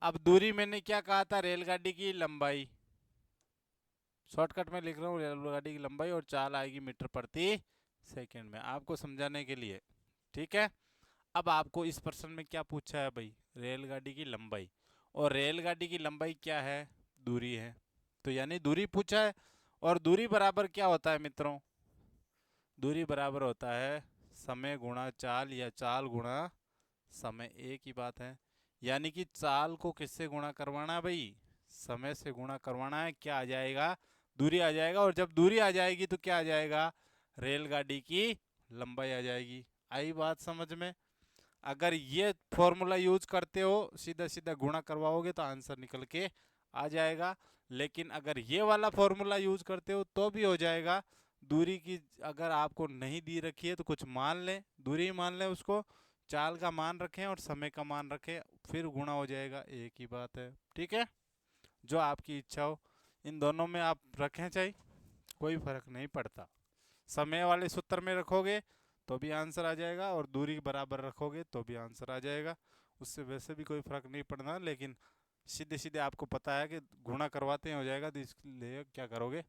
अब दूरी मैंने क्या कहा था? रेलगाड़ी की लंबाई। शॉर्टकट में लिख रहा हूँ, रेलगाड़ी की लंबाई, और चाल आएगी मीटर प्रति सेकंड में, आपको समझाने के लिए। ठीक है, अब आपको इस प्रश्न में क्या पूछा है भाई? रेलगाड़ी की लंबाई। और रेलगाड़ी की लंबाई क्या है? दूरी है। तो यानी दूरी पूछा है, और दूरी बराबर क्या होता है मित्रों? दूरी बराबर होता है समय गुणा चाल, या चाल गुणा समय, एक ही बात है। यानी कि चाल को किससे गुणा करवाना है भाई? समय से गुणा करवाना है। क्या आ जाएगा? दूरी आ जाएगा। और जब दूरी आ जाएगी तो क्या आ जाएगा? रेलगाड़ी की लंबाई आ जाएगी। आई बात समझ में? अगर ये फॉर्मूला यूज करते हो, सीधा सीधा गुणा करवाओगे तो आंसर निकल के आ जाएगा। लेकिन अगर ये वाला फॉर्मूला यूज करते हो तो भी हो जाएगा। दूरी की अगर आपको नहीं दी रखी है तो कुछ मान लें, दूरी मान लें उसको, चाल का मान रखें और समय का मान रखें, फिर गुणा हो जाएगा, एक ही बात है। ठीक है, जो आपकी इच्छा हो, इन दोनों में आप रखें चाहे, कोई फर्क नहीं पड़ता। समय वाले सूत्र में रखोगे तो भी आंसर आ जाएगा, और दूरी बराबर रखोगे तो भी आंसर आ जाएगा। उससे वैसे भी कोई फर्क नहीं पड़ना, लेकिन सीधे सीधे आपको पता है कि गुणा करवाते हैं हो जाएगा, तो इसलिए क्या करोगे?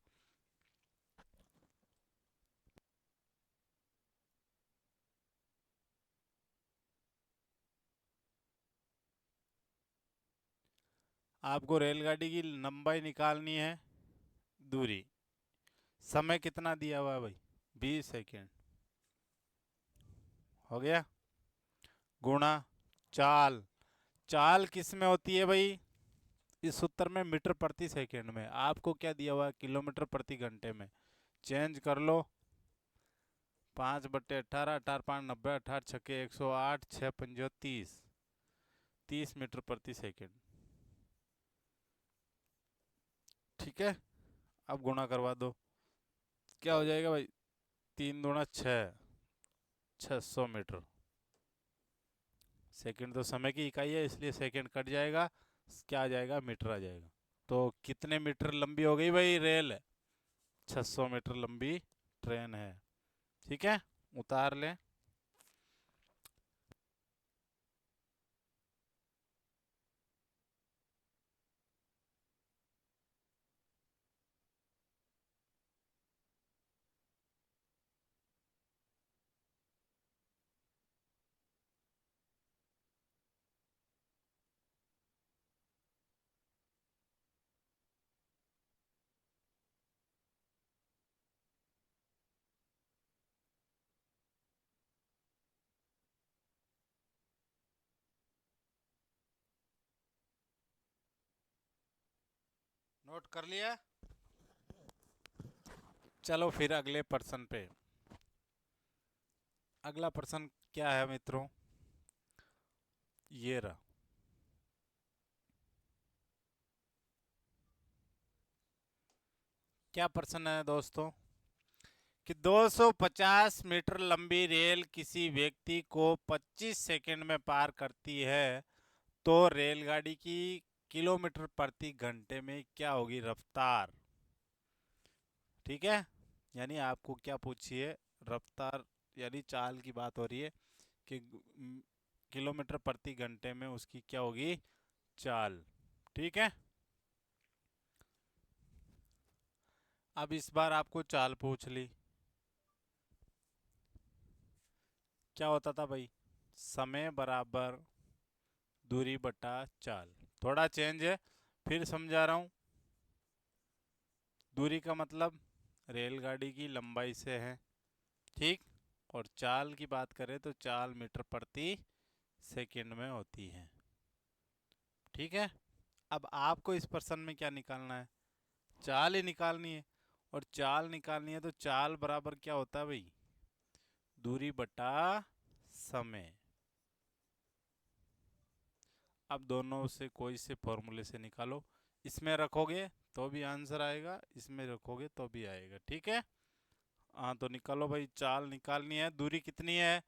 आपको रेलगाड़ी की लंबाई निकालनी है, दूरी, समय कितना दिया हुआ है भाई? 20 सेकेंड, हो गया, गुणा चाल। चाल किस में होती है भाई? इस सूत्र में मीटर प्रति सेकंड में। आपको क्या दिया हुआ है? किलोमीटर प्रति घंटे में। चेंज कर लो, 5/18, 18×5 = 90, 18×6 = 108, 6×5 = 30, 30 मीटर प्रति सेकंड। ठीक है, अब गुणा करवा दो, क्या हो जाएगा भाई? 3×6, 600 मीटर। सेकंड तो समय की इकाई है, इसलिए सेकंड कट जाएगा, क्या आ जाएगा? मीटर आ जाएगा। तो कितने मीटर लंबी हो गई भाई रेल? 600 मीटर लंबी ट्रेन है। ठीक है, उतार लें। नोट कर लिया। चलो फिर अगले प्रश्न पे। अगला प्रश्न क्या है मित्रों, ये रहा। क्या प्रश्न है दोस्तों कि 250 मीटर लंबी रेल किसी व्यक्ति को 25 सेकंड में पार करती है, तो रेलगाड़ी की किलोमीटर प्रति घंटे में क्या होगी रफ्तार। ठीक है, यानी आपको क्या पूछिए, रफ्तार यानी चाल की बात हो रही है कि किलोमीटर प्रति घंटे में उसकी क्या होगी चाल। ठीक है, अब इस बार आपको चाल पूछ ली। क्या होता था भाई, समय बराबर दूरी बटा चाल। थोड़ा चेंज है, फिर समझा रहा हूँ। दूरी का मतलब रेलगाड़ी की लंबाई से है, ठीक। और चाल की बात करें तो चाल मीटर प्रति सेकंड में होती है। ठीक है, अब आपको इस प्रश्न में क्या निकालना है, चाल ही निकालनी है। और चाल निकालनी है तो चाल बराबर क्या होता है भाई, दूरी बटा समय। अब दोनों से कोई से फॉर्मूले से निकालो, इसमें रखोगे तो भी आंसर आएगा, इसमें रखोगे तो भी आएगा। ठीक है, हाँ तो निकालो भाई, चाल निकालनी है। दूरी कितनी है,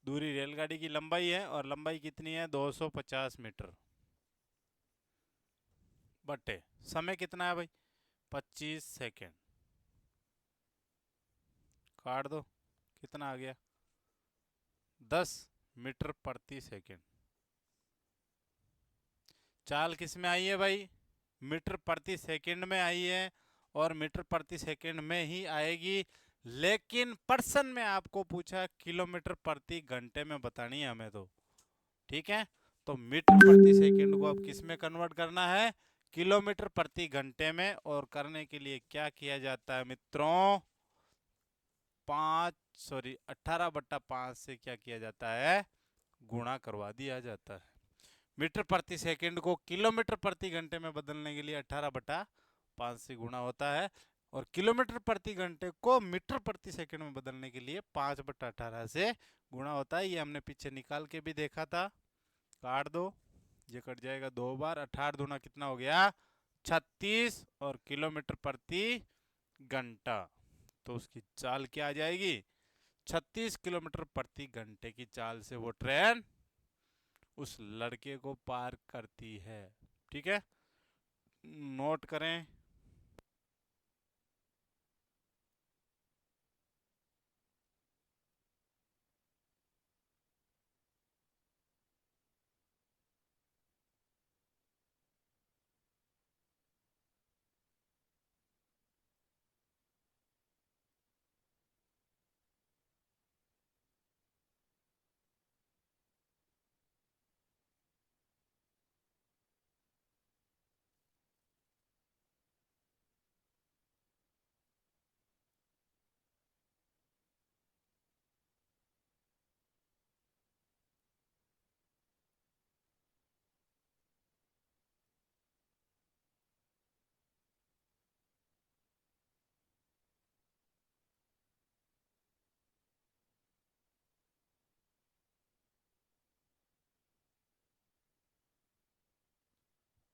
दूरी रेलगाड़ी की लंबाई है और लंबाई कितनी है 250 मीटर, बटे समय कितना है भाई 25 सेकेंड। काट दो, कितना आ गया 10 मीटर प्रति सेकेंड। चाल किस में आई है भाई, मीटर प्रति सेकंड में आई है, और मीटर प्रति सेकंड में ही आएगी। लेकिन प्रश्न में आपको पूछा किलोमीटर प्रति घंटे में बतानी है हमें तो। ठीक है, तो मीटर प्रति सेकंड को अब किस में कन्वर्ट करना है, किलोमीटर प्रति घंटे में। और करने के लिए क्या किया जाता है मित्रों, 18/5 से क्या किया जाता है, गुणा करवा दिया जाता है। मीटर प्रति सेकंड को किलोमीटर प्रति घंटे में बदलने के लिए 18/5 से गुणा होता है, और किलोमीटर प्रति घंटे को मीटर प्रति सेकंड में बदलने के लिए 5/18 से गुणा होता है। ये हमने पीछे निकाल के भी देखा था। काट दो, ये कट जाएगा 2 बार, 18 दूना कितना हो गया 36, और किलोमीटर प्रति घंटा, तो उसकी चाल क्या आ जाएगी 36 किलोमीटर प्रति घंटे की चाल से वो ट्रेन उस लड़के को पार करती है। ठीक है, नोट करें।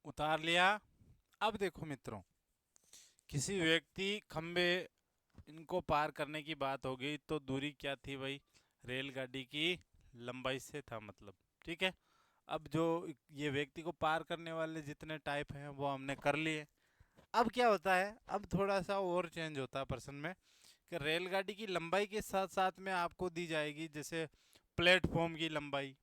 उतार लिया। अब देखो मित्रों, किसी व्यक्ति खंबे इनको पार करने की बात हो गई, तो दूरी क्या थी भाई, रेलगाड़ी की लंबाई से था मतलब। ठीक है, अब जो ये व्यक्ति को पार करने वाले जितने टाइप हैं वो हमने कर लिए। अब क्या होता है, अब थोड़ा सा और चेंज होता है प्रश्न में, कि रेलगाड़ी की लंबाई के साथ साथ में आपको दी जाएगी जैसे प्लेटफॉर्म की लंबाई।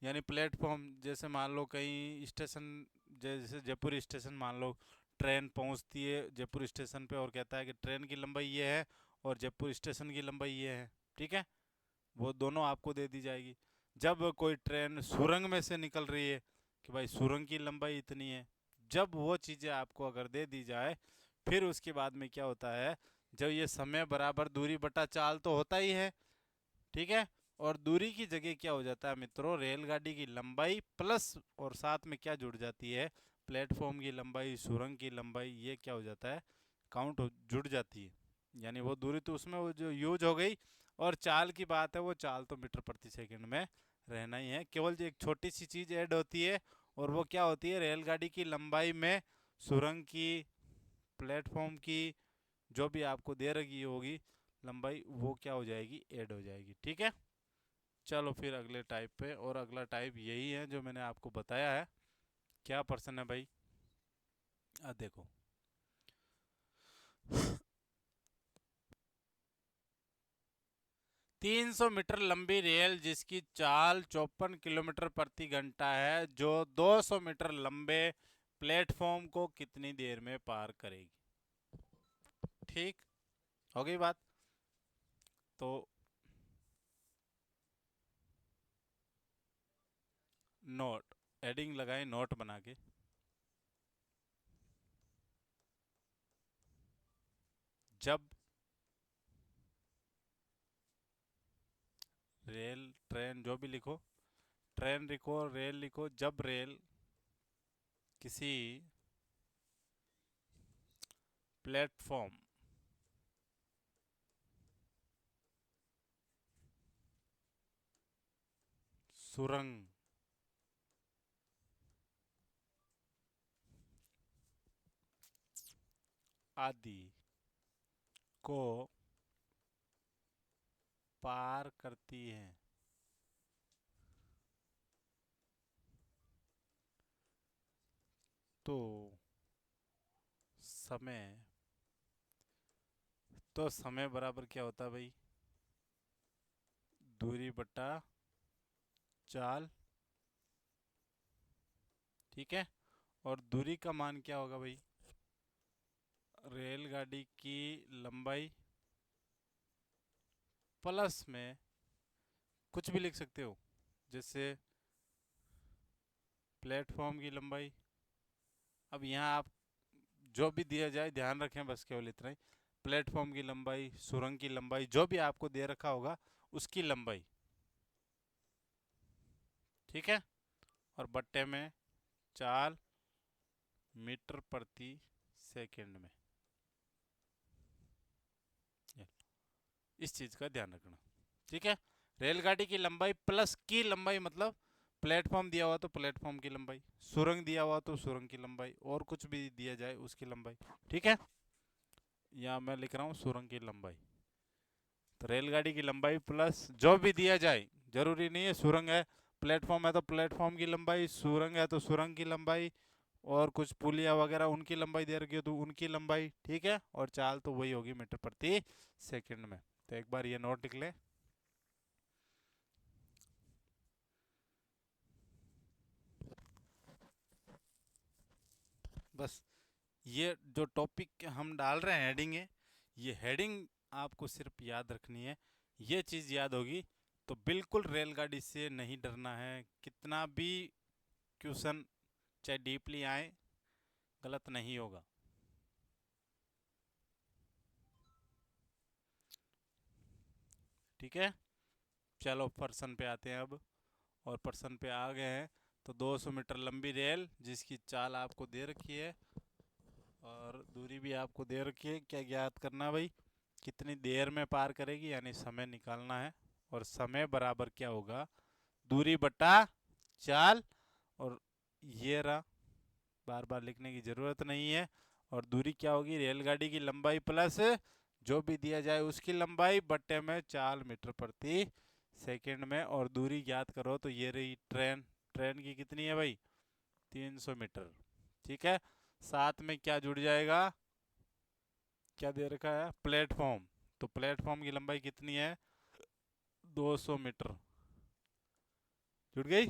यानी प्लेटफॉर्म जैसे मान लो कहीं स्टेशन, जैसे जयपुर स्टेशन मान लो, ट्रेन पहुंचती है जयपुर स्टेशन पे और कहता है कि ट्रेन की लंबाई ये है और जयपुर स्टेशन की लंबाई ये है। ठीक है, वो दोनों आपको दे दी जाएगी। जब कोई ट्रेन सुरंग में से निकल रही है कि भाई सुरंग की लंबाई इतनी है, जब वो चीज़ें आपको अगर दे दी जाए, फिर उसके बाद में क्या होता है, जब ये समय बराबर दूरी बटा चाल तो होता ही है। ठीक है, और दूरी की जगह क्या हो जाता है मित्रों, रेलगाड़ी की लंबाई प्लस और साथ में क्या जुड़ जाती है, प्लेटफॉर्म की लंबाई, सुरंग की लंबाई, ये क्या हो जाता है, जुड़ जाती है। यानी वो दूरी तो उसमें वो जो यूज हो गई, और चाल की बात है, वो चाल तो मीटर प्रति सेकंड में रहना ही है। केवल एक छोटी सी चीज़ ऐड होती है, और वो क्या होती है, रेलगाड़ी की लंबाई में सुरंग की, प्लेटफॉर्म की, जो भी आपको दे रखी होगी लंबाई, वो क्या हो जाएगी, ऐड हो जाएगी। ठीक है, चलो फिर अगले टाइप पे। और अगला टाइप यही है जो मैंने आपको बताया है। क्या प्रश्न है भाई, देखो, 300 मीटर लंबी रेल जिसकी चाल 54 किलोमीटर प्रति घंटा है, जो 200 मीटर लंबे प्लेटफॉर्म को कितनी देर में पार करेगी। ठीक, हो गई बात। तो नोट, हेडिंग लगाए नोट बना के। जब रेल, ट्रेन, जो भी लिखो, ट्रेन लिखो, रेल लिखो, जब रेल किसी प्लेटफॉर्म, सुरंग आदि को पार करती है, तो समय, तो समय बराबर क्या होता है भाई, दूरी बटा चाल। ठीक है, और दूरी का मान क्या होगा भाई, रेलगाड़ी की लंबाई प्लस में कुछ भी लिख सकते हो, जैसे प्लेटफॉर्म की लंबाई। अब यहाँ आप जो भी दिया जाए ध्यान रखें, बस केवल इतना ही, प्लेटफॉर्म की लंबाई, सुरंग की लंबाई, जो भी आपको दे रखा होगा उसकी लंबाई। ठीक है, और बट्टे में चाल मीटर प्रति सेकंड में। इस चीज़ का ध्यान रखना। ठीक है, रेलगाड़ी की लंबाई प्लस की लंबाई, मतलब प्लेटफॉर्म दिया हुआ तो प्लेटफॉर्म की लंबाई, सुरंग दिया हुआ तो सुरंग की लंबाई, और कुछ भी दिया जाए उसकी लंबाई। ठीक है, यहाँ मैं लिख रहा हूँ सुरंग की लंबाई। तो रेलगाड़ी की लंबाई प्लस जो भी दिया जाए, जरूरी नहीं है सुरंग है, प्लेटफॉर्म है तो प्लेटफॉर्म की लंबाई, सुरंग है तो सुरंग की लंबाई, और कुछ पुलिया वगैरह उनकी लंबाई दे रखी हो तो उनकी लंबाई। ठीक है, और चाल तो वही होगी मीटर प्रति सेकंड में। तो एक बार ये नोट लिख ले। बस ये जो टॉपिक हम डाल रहे हैं हेडिंग है, ये हेडिंग आपको सिर्फ याद रखनी है। ये चीज़ याद होगी तो बिल्कुल रेलगाड़ी से नहीं डरना है, कितना भी क्वेश्चन चाहे डीपली आए, गलत नहीं होगा। ठीक है, चलो प्रश्न पे आते हैं अब। और प्रश्न पे आ गए हैं, तो 200 मीटर लंबी रेल जिसकी चाल आपको दे रखी है और दूरी भी आपको दे रखी है, क्या ज्ञात करना भाई, कितनी देर में पार करेगी, यानी समय निकालना है। और समय बराबर क्या होगा, दूरी बटा चाल, और ये रहा, बार बार लिखने की ज़रूरत नहीं है। और दूरी क्या होगी, रेलगाड़ी की लंबाई प्लस जो भी दिया जाए उसकी लंबाई, बट्टे में चाल मीटर प्रति सेकंड में। और दूरी ज्ञात करो तो ये रही ट्रेन, ट्रेन की कितनी है भाई, 300 मीटर। ठीक है, साथ में क्या जुड़ जाएगा, क्या दे रखा है, प्लेटफॉर्म, तो प्लेटफॉर्म की लंबाई कितनी है, 200 मीटर, जुड़ गई,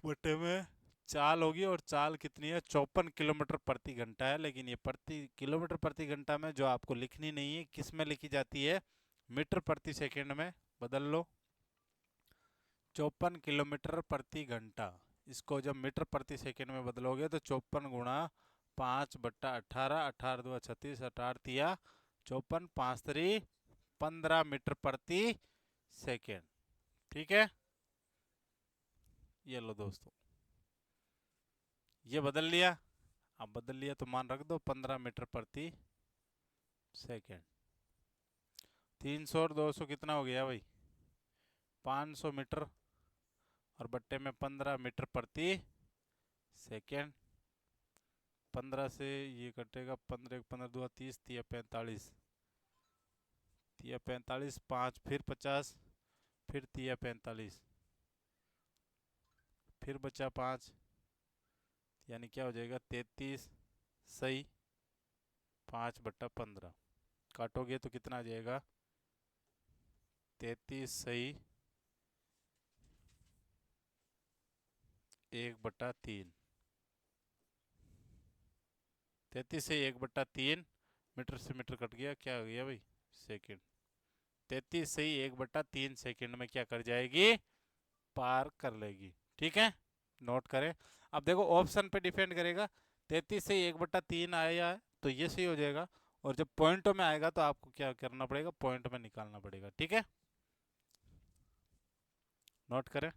बटे में चाल होगी, और चाल कितनी है, 54 किलोमीटर प्रति घंटा है। लेकिन ये प्रति किलोमीटर प्रति घंटा में जो आपको लिखनी नहीं है, किस में लिखी जाती है, मीटर प्रति सेकंड में बदल लो। 54 किलोमीटर प्रति घंटा, इसको जब मीटर प्रति सेकंड में बदलोगे तो 54 × 5/18, 18×2 = 36, 18 54, 5×3 15 मीटर प्रति सेकंड। ठीक है, ये लो दोस्तों, ये बदल लिया। अब बदल लिया तो मान रख दो 15 मीटर प्रति सेकेंड। 300 और 200 कितना हो गया भाई? 500 मीटर, और बट्टे में 15 मीटर प्रति सेकेंड। 15 से ये कटेगा, 15 15 2 30, तिया 45, तिया 45, 5 फिर 50, फिर तिया 45, फिर बचा 5, यानी क्या हो जाएगा 33। सही। 5/15 काटोगे तो कितना आ जाएगा? 33 सही 1/3। 33 से 1/3, मीटर से मीटर कट गया, क्या हो गया भाई? सेकंड। 33 सही 1/3 सेकंड में क्या कर जाएगी? पार कर लेगी। ठीक है, नोट करें। अब देखो ऑप्शन पे डिपेंड करेगा। 33 से 1/3 आया है तो ये सही हो जाएगा, और जब पॉइंटों में आएगा तो आपको क्या करना पड़ेगा? पॉइंट में निकालना पड़ेगा। ठीक है, नोट करें।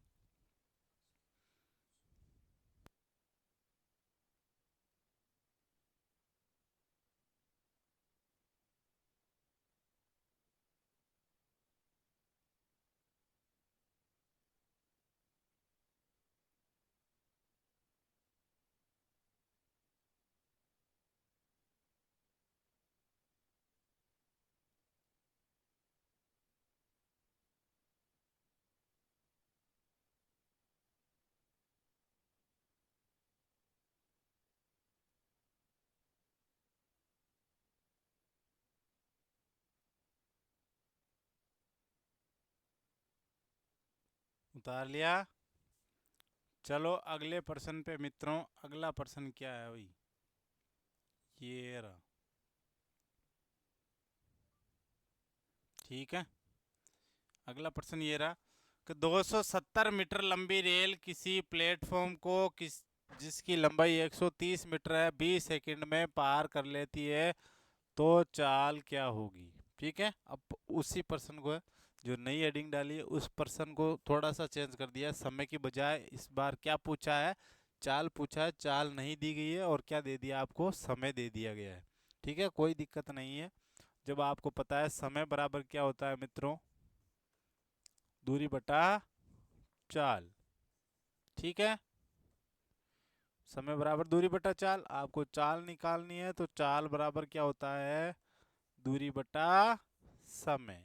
उतार लिया। चलो अगले प्रश्न पे मित्रों। अगला प्रश्न क्या है भाई? ये रहा। ठीक है, अगला प्रश्न ये रहा कि 270 मीटर लंबी रेल किसी प्लेटफॉर्म को जिसकी लंबाई 130 मीटर है 20 सेकंड में पार कर लेती है, तो चाल क्या होगी? ठीक है, अब उसी प्रश्न को है, जो नई हेडिंग डाली है उस प्रश्न को थोड़ा सा चेंज कर दिया है। समय की बजाय इस बार क्या पूछा है? चाल पूछा है। चाल नहीं दी गई है, और क्या दे दिया आपको? समय दे दिया गया है। ठीक है, कोई दिक्कत नहीं है। जब आपको पता है समय बराबर क्या होता है मित्रों? दूरी बटा चाल। ठीक है, समय बराबर दूरी बटा चाल। आपको चाल निकालनी है तो चाल बराबर क्या होता है? दूरी बटा समय।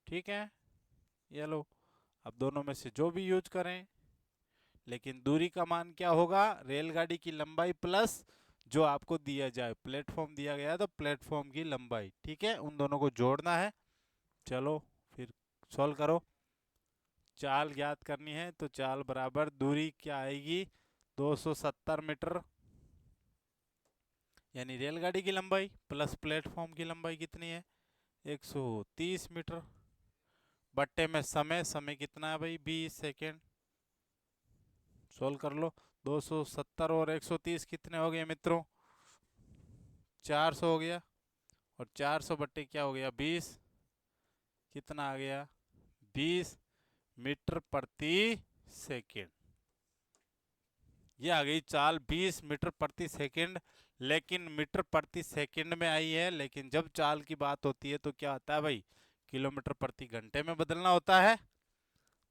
ठीक है, ये लो। अब दोनों में से जो भी यूज करें, लेकिन दूरी का मान क्या होगा? रेलगाड़ी की लंबाई प्लस जो आपको दिया जाए, प्लेटफॉर्म दिया गया है तो प्लेटफॉर्म की लंबाई। ठीक है, उन दोनों को जोड़ना है। चलो फिर सॉल्व करो। चाल ज्ञात करनी है तो चाल बराबर दूरी क्या आएगी? 270 मीटर, यानी रेलगाड़ी की लंबाई प्लस प्लेटफॉर्म की लंबाई कितनी है? 130 मीटर, बट्टे में समय। समय कितना है भाई? 20 सेकेंड। सोल्व कर लो। 270 और 130 कितने हो गए मित्रों? 400 हो गया, और 400 बट्टे क्या हो गया? 20। कितना आ गया? 20 मीटर प्रति सेकेंड। ये आ गई चाल 20 मीटर प्रति सेकंड। लेकिन मीटर प्रति सेकंड में आई है, लेकिन जब चाल की बात होती है तो क्या आता है भाई? किलोमीटर प्रति घंटे में बदलना होता है।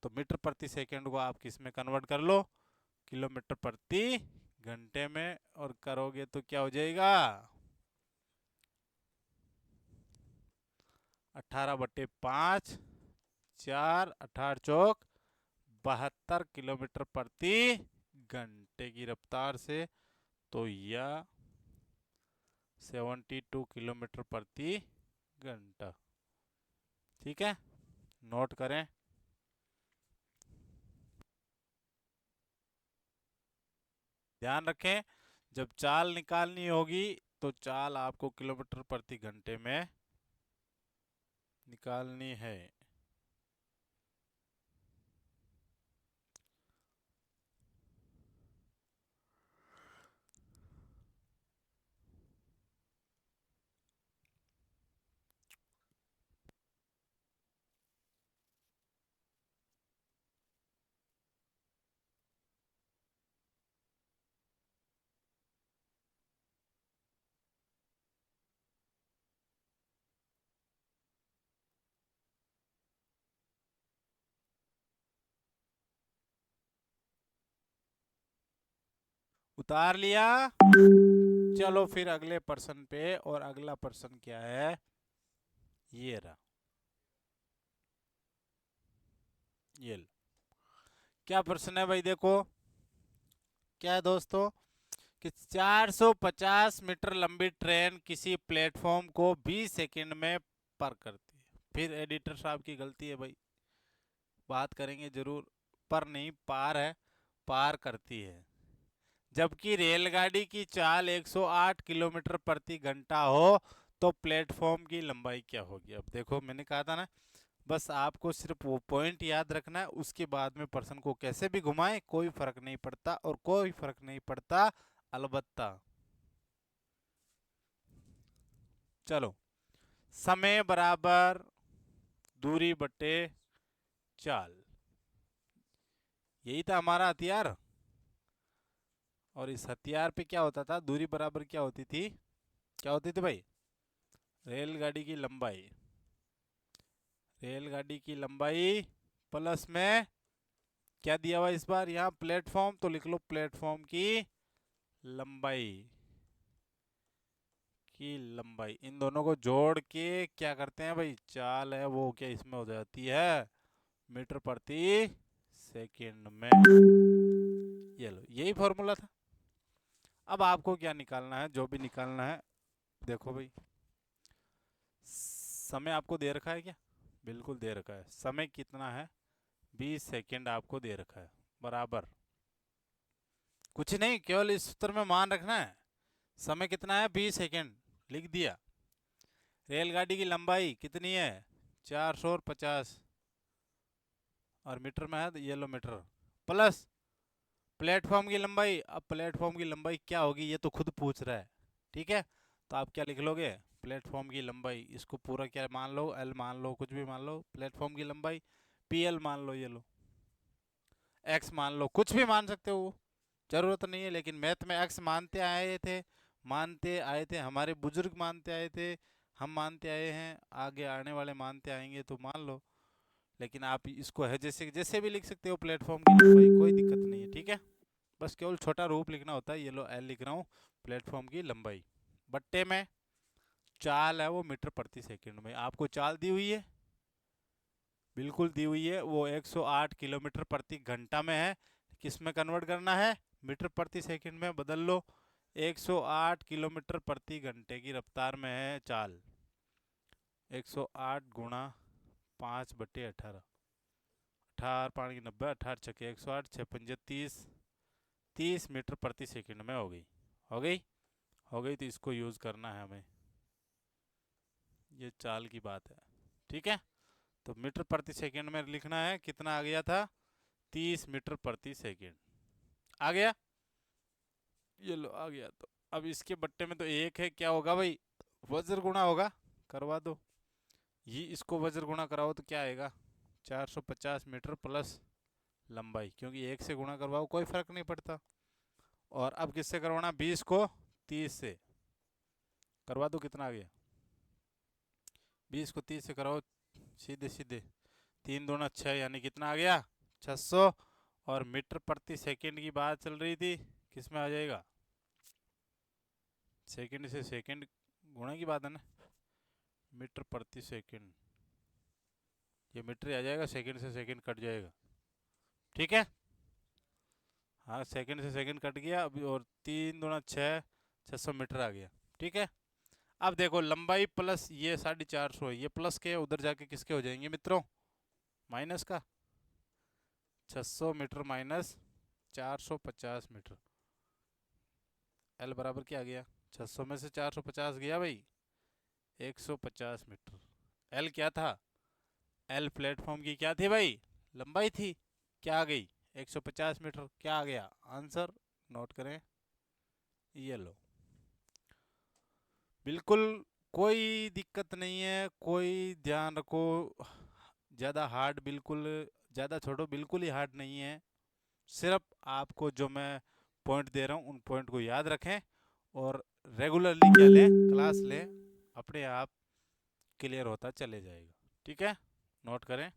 तो मीटर प्रति सेकंड को आप किस में कन्वर्ट कर लो? किलोमीटर प्रति घंटे में, और करोगे तो क्या हो जाएगा? 18/5, 4 18 चौक 72 किलोमीटर प्रति घंटे की रफ्तार से। तो यह 72 किलोमीटर प्रति घंटा। ठीक है, नोट करें। ध्यान रखें, जब चाल निकालनी होगी तो चाल आपको किलोमीटर प्रति घंटे में निकालनी है। उतार लिया। चलो फिर अगले पर्सन पे, और अगला पर्सन क्या है, ये रहा, ये लो। क्या प्रश्न है भाई, देखो क्या है दोस्तों, कि 450 मीटर लंबी ट्रेन किसी प्लेटफॉर्म को 20 सेकंड में पार करती है। फिर एडिटर साहब की गलती है भाई, बात करेंगे जरूर, पर नहीं, पार है, पार करती है। जबकि रेलगाड़ी की चाल 108 किलोमीटर प्रति घंटा हो तो प्लेटफॉर्म की लंबाई क्या होगी। अब देखो मैंने कहा था ना, बस आपको सिर्फ वो पॉइंट याद रखना है, उसके बाद में पर्सन को कैसे भी घुमाए कोई फर्क नहीं पड़ता, और कोई फर्क नहीं पड़ता अलबत्ता। चलो, समय बराबर दूरी बटे चाल, यही था हमारा हथियार। और इस हथियार पे क्या होता था, दूरी बराबर क्या होती थी, क्या होती थी भाई, रेलगाड़ी की लंबाई, रेलगाड़ी की लंबाई प्लस में क्या दिया हुआ इस बार यहाँ प्लेटफॉर्म, तो लिख लो प्लेटफॉर्म लंबाई की लंबाई, इन दोनों को जोड़ के क्या करते हैं भाई, चाल है वो क्या इसमें हो जाती है, मीटर प्रति सेकंड में। ये लो, यही फॉर्मूला था। अब आपको क्या निकालना है, जो भी निकालना है, देखो भाई, समय आपको दे रखा है क्या, बिल्कुल दे रखा है। समय कितना है, 20 सेकंड आपको दे रखा है, बराबर कुछ नहीं, केवल इस सूत्र में मान रखना है। समय कितना है, 20 सेकंड, लिख दिया। रेलगाड़ी की लंबाई कितनी है, 450, और मीटर में है ये लो मीटर, प्लस प्लेटफॉर्म की लंबाई। अब प्लेटफॉर्म की लंबाई क्या होगी ये तो खुद पूछ रहा है, ठीक है, तो आप क्या लिख लोगे, प्लेटफॉर्म की लंबाई, इसको पूरा क्या मान लो, एल मान लो, कुछ भी मान लो, प्लेटफॉर्म की लंबाई पी एल मान लो, ये लो एक्स मान लो, कुछ भी मान सकते हो, जरूरत नहीं है, लेकिन मैथ में एक्स मानते आए थे, मानते आए थे, हमारे बुजुर्ग मानते आए थे, हम मानते आए हैं, आगे आने वाले मानते आएंगे, तो मान लो। लेकिन आप इसको है जैसे जैसे भी लिख सकते हो, प्लेटफॉर्म की लंबाई, कोई दिक्कत नहीं है, ठीक है, बस केवल छोटा रूप लिखना होता है। ये लो एल लिख रहा हूँ, प्लेटफॉर्म की लंबाई बट्टे में चाल है वो मीटर प्रति सेकंड में, आपको चाल दी हुई है, बिल्कुल दी हुई है, वो 108 किलोमीटर प्रति घंटा में है, किस में कन्वर्ट करना है, मीटर प्रति सेकंड में बदल लो। 108 किलोमीटर प्रति घंटे की रफ्तार में है चाल, 108 गुणा 5/18, 18×5 = 90, 18 × 6 = 108, 6×5 = 30, 30 मीटर प्रति सेकंड में हो गई, हो गई, हो गई। तो इसको यूज़ करना है हमें, ये चाल की बात है, ठीक है। तो मीटर प्रति सेकंड में लिखना है, कितना आ गया था, 30 मीटर प्रति सेकंड आ गया, ये लो आ गया। तो अब इसके बट्टे में तो एक है, क्या होगा भाई, वज्र गुणा होगा, करवा दो, ये इसको वज्र गुणा कराओ तो क्या आएगा, 450 मीटर प्लस लंबाई, क्योंकि एक से गुणा करवाओ कोई फर्क नहीं पड़ता। और अब किससे करवाना, 20 को 30 से करवा दो, कितना आ गया, 20 को 30 से कराओ, सीधे सीधे 3×2 = 6, यानी कितना आ गया, 600। और मीटर प्रति सेकंड की बात चल रही थी, किस में आ जाएगा, सेकंड से सेकंड गुणा की बात है ना, मीटर प्रति सेकंड, ये मीटर आ जाएगा, सेकंड से सेकंड कट जाएगा, ठीक है, हाँ सेकंड से सेकंड कट गया अभी, और 3×6 = 600 मीटर आ गया, ठीक है। अब देखो लंबाई प्लस ये 450 है, ये प्लस के उधर जाके किसके हो जाएंगे मित्रों, माइनस का, 600 मीटर माइनस 450 मीटर, एल बराबर क्या आ गया, 600 में से 450 गया भाई, 150 मीटर। एल क्या था, एल प्लेटफॉर्म की क्या थी भाई, लंबाई थी, क्या आ गई, 150 मीटर, क्या आ गया आंसर, नोट करें, ये लो, बिल्कुल कोई दिक्कत नहीं है, कोई ध्यान रखो, ज़्यादा हार्ड बिल्कुल, ज़्यादा छोड़ो बिल्कुल ही हार्ड नहीं है, सिर्फ आपको जो मैं पॉइंट दे रहा हूँ उन पॉइंट को याद रखें, और रेगुलरली क्या लें, क्लास लें, अपने आप क्लियर होता चले जाएगा, ठीक है, नोट करें।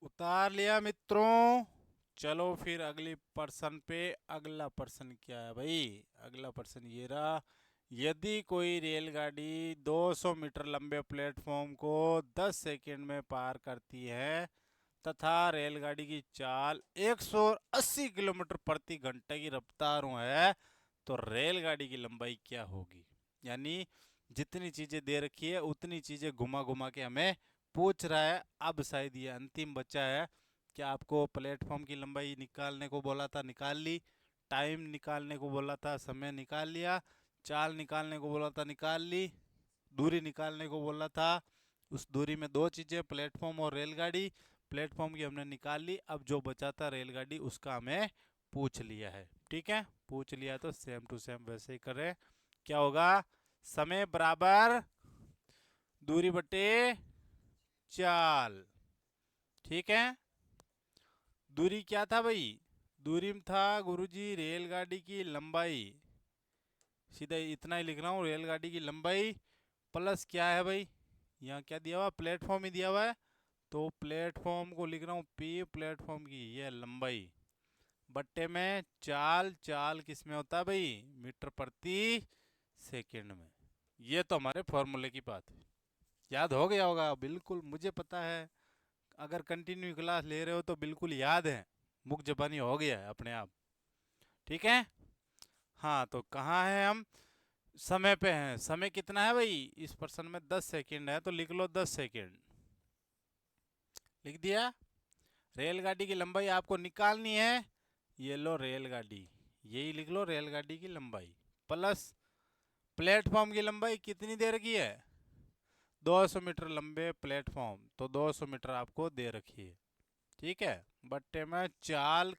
उतार लिया मित्रों। चलो फिर अगली प्रश्न पे। अगला प्रश्न क्या है भाई? अगला प्रश्न ये रहा। यदि कोई रेलगाड़ी 200 मीटर लंबे प्लेटफॉर्म को 10 सेकंड में पार करती है तथा रेलगाड़ी की चाल 180 किलोमीटर प्रति घंटे की रफ्तार है तो रेलगाड़ी की लंबाई क्या होगी? यानी जितनी चीजें दे रखी है उतनी चीजें घुमा घुमा के हमें पूछ रहा है। अब शायद ये अंतिम बच्चा है कि आपको प्लेटफॉर्म की लंबाई निकालने को बोला था, निकाल ली। टाइम निकालने को बोला था, समय निकाल लिया। चाल निकालने को बोला था, निकाल ली। दूरी निकालने को बोला था, उस दूरी में दो चीजें, प्लेटफॉर्म और रेलगाड़ी। प्लेटफॉर्म की हमने निकाल ली। अब जो बचा था रेलगाड़ी, उसका हमें पूछ लिया है। ठीक है, पूछ लिया तो सेम टू सेम वैसे ही करें। क्या होगा? समय बराबर दूरी बटे चाल। ठीक है, दूरी क्या था भाई? दूरी में था गुरुजी रेलगाड़ी की लंबाई। सीधा इतना ही लिख रहा हूँ, रेलगाड़ी की लंबाई प्लस क्या है भाई? यहाँ क्या दिया हुआ? प्लेटफॉर्म ही दिया हुआ है, तो प्लेटफॉर्म को लिख रहा हूँ पी, प्लेटफॉर्म की ये लंबाई बट्टे में चाल। चाल किस में होता है भाई? मीटर प्रति सेकंड में। ये तो हमारे फॉर्मूले की बात है, याद हो गया होगा बिल्कुल, मुझे पता है। अगर कंटिन्यू क्लास ले रहे हो तो बिल्कुल याद है, मुख जबानी हो गया है अपने आप। ठीक है, हाँ तो कहाँ है हम? समय पे हैं। समय कितना है भाई इस प्रश्न में? 10 सेकंड है, तो लिख लो 10 सेकंड। लिख दिया। रेलगाड़ी की लंबाई आपको निकालनी है, ये लो रेलगाड़ी, यही लिख लो रेलगाड़ी की लंबाई प्लस प्लेटफॉर्म की लंबाई कितनी दे रखी है? 200 मीटर लंबे प्लेटफॉर्म, तो 200 मीटर आपको दे रखी है। ठीक है, बट्टे में चाल।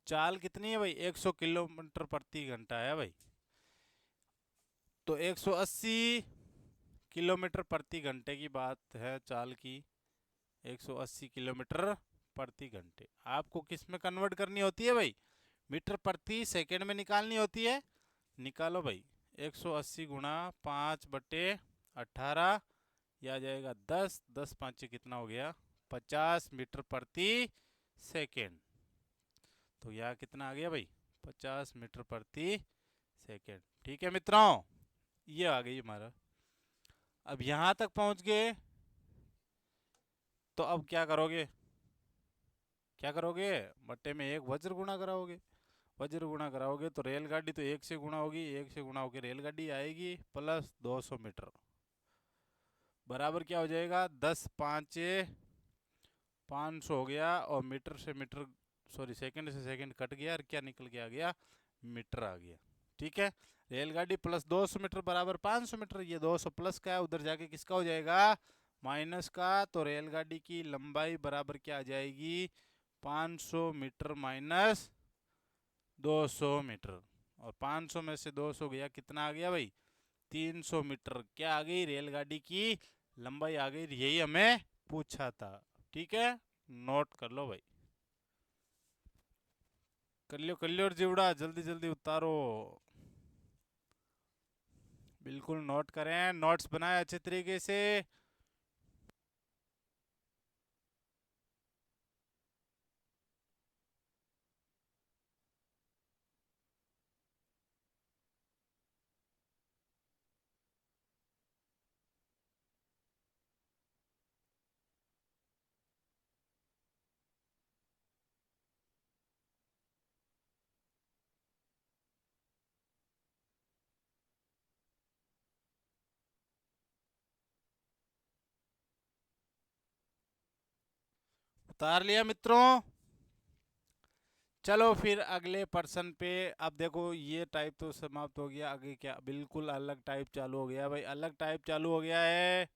चाल कितनी है भाई? 100 किलोमीटर प्रति घंटा है भाई, तो 180 किलोमीटर प्रति घंटे की बात है चाल की। 180 किलोमीटर प्रति घंटे आपको किस में कन्वर्ट करनी होती है भाई? मीटर प्रति सेकंड में निकालनी होती है। निकालो भाई। 180 गुणा 5/18, यह आ जाएगा 10। 10 5 कितना हो गया? 50 मीटर प्रति सेकंड। तो यह कितना आ गया भाई? 50 मीटर प्रति सेकंड। ठीक है मित्रों, ये आ गई हमारा। अब यहां तक पहुंच गए, तो अब क्या करोगे? क्या करोगे? बट्टे में एक वज्र गुणा कराओगे। वज्र गुणा कराओगे तो रेलगाड़ी तो एक से गुणा होगी, एक से गुणा होकर रेलगाड़ी आएगी प्लस 200 मीटर बराबर क्या हो जाएगा? 10 5 500 हो गया, और मीटर से मीटर, सॉरी सेकंड से सेकंड कट गया, और क्या निकल के आ गया? मीटर आ गया। ठीक है, रेलगाड़ी प्लस 200 मीटर बराबर 500 मीटर। ये 200 प्लस का है, उधर जाके किसका हो जाएगा? माइनस का। तो रेलगाड़ी की लंबाई बराबर क्या आ जाएगी? 500 मीटर माइनस 200 मीटर, और 500 में से 200 गया, कितना आ गया भाई? 300 मीटर। क्या आ गई? रेलगाड़ी की लंबाई आ गई। यही हमें पूछा था। ठीक है, नोट कर लो भाई। कर लियो जीवड़ा, जल्दी जल्दी उतारो। बिल्कुल नोट करें, नोट्स बनाए अच्छे तरीके से। उतार लिया मित्रों। चलो फिर अगले प्रश्न पे। अब देखो ये टाइप तो समाप्त हो गया, आगे क्या? बिल्कुल अलग टाइप चालू हो गया भाई, अलग टाइप चालू हो गया है।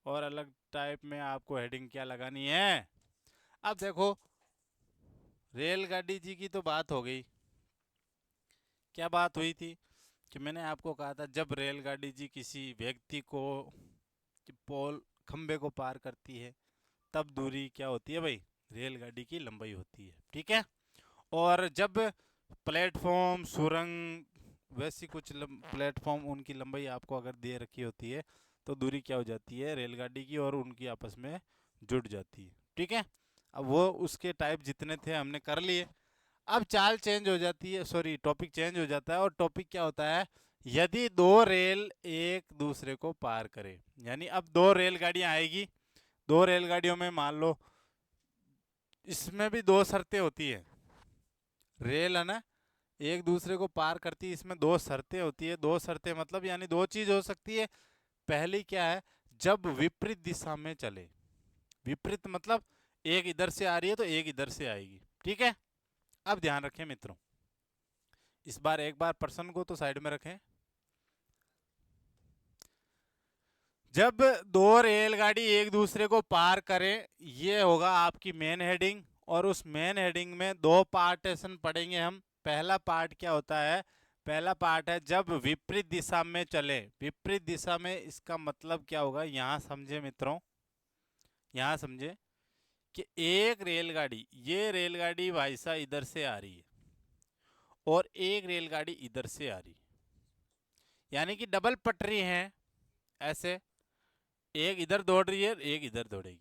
और अलग टाइप में आपको हेडिंग क्या लगानी है? अब देखो, रेलगाड़ी जी की तो बात हो गई। क्या बात हुई थी? कि मैंने आपको कहा था जब रेलगाड़ी जी किसी व्यक्ति को कि पोल खंबे को पार करती है, तब दूरी क्या होती है भाई? रेलगाड़ी की लंबाई होती है। ठीक है, और जब प्लेटफॉर्म, सुरंग, वैसी कुछ प्लेटफॉर्म, उनकी लंबाई आपको अगर दे रखी होती है, तो दूरी क्या हो जाती है रेलगाड़ी की, और उनकी आपस में जुड़ जाती है। ठीक है, अब वो उसके टाइप जितने थे हमने कर लिए। अब चाल चेंज हो जाती है, सॉरी टॉपिक चेंज हो जाता है। और टॉपिक क्या होता है, यदि दो रेल एक दूसरे को पार करे। यानी अब दो रेलगाड़ियां आएगी, दो रेलगाड़ियों में मान लो इसमें भी दो शर्तें होती है। रेल है ना, एक दूसरे को पार करती है, इसमें दो शर्तें होती है। दो शर्तें मतलब यानी दो चीज हो सकती है। पहली क्या है, जब विपरीत दिशा में चले। विपरीत मतलब एक इधर से आ रही है तो एक इधर से आएगी, ठीक है। अब ध्यान रखें मित्रों, इस बार एक बार प्रश्न को तो साइड में रखें। जब दो रेलगाड़ी एक दूसरे को पार करें, ये होगा आपकी मेन हेडिंग। और उस मेन हेडिंग में दो पार्टीशन पढ़ेंगे हम। पहला पार्ट क्या होता है, पहला पार्ट है जब विपरीत दिशा में चले। विपरीत दिशा में इसका मतलब क्या होगा, यहां समझे मित्रों, यहां समझे कि एक रेलगाड़ी, ये रेलगाड़ी भाई साहब इधर से आ रही है और एक रेलगाड़ी इधर से आ रही है, यानी कि डबल पटरी है। ऐसे एक इधर दौड़ रही है, एक इधर दौड़ेगी,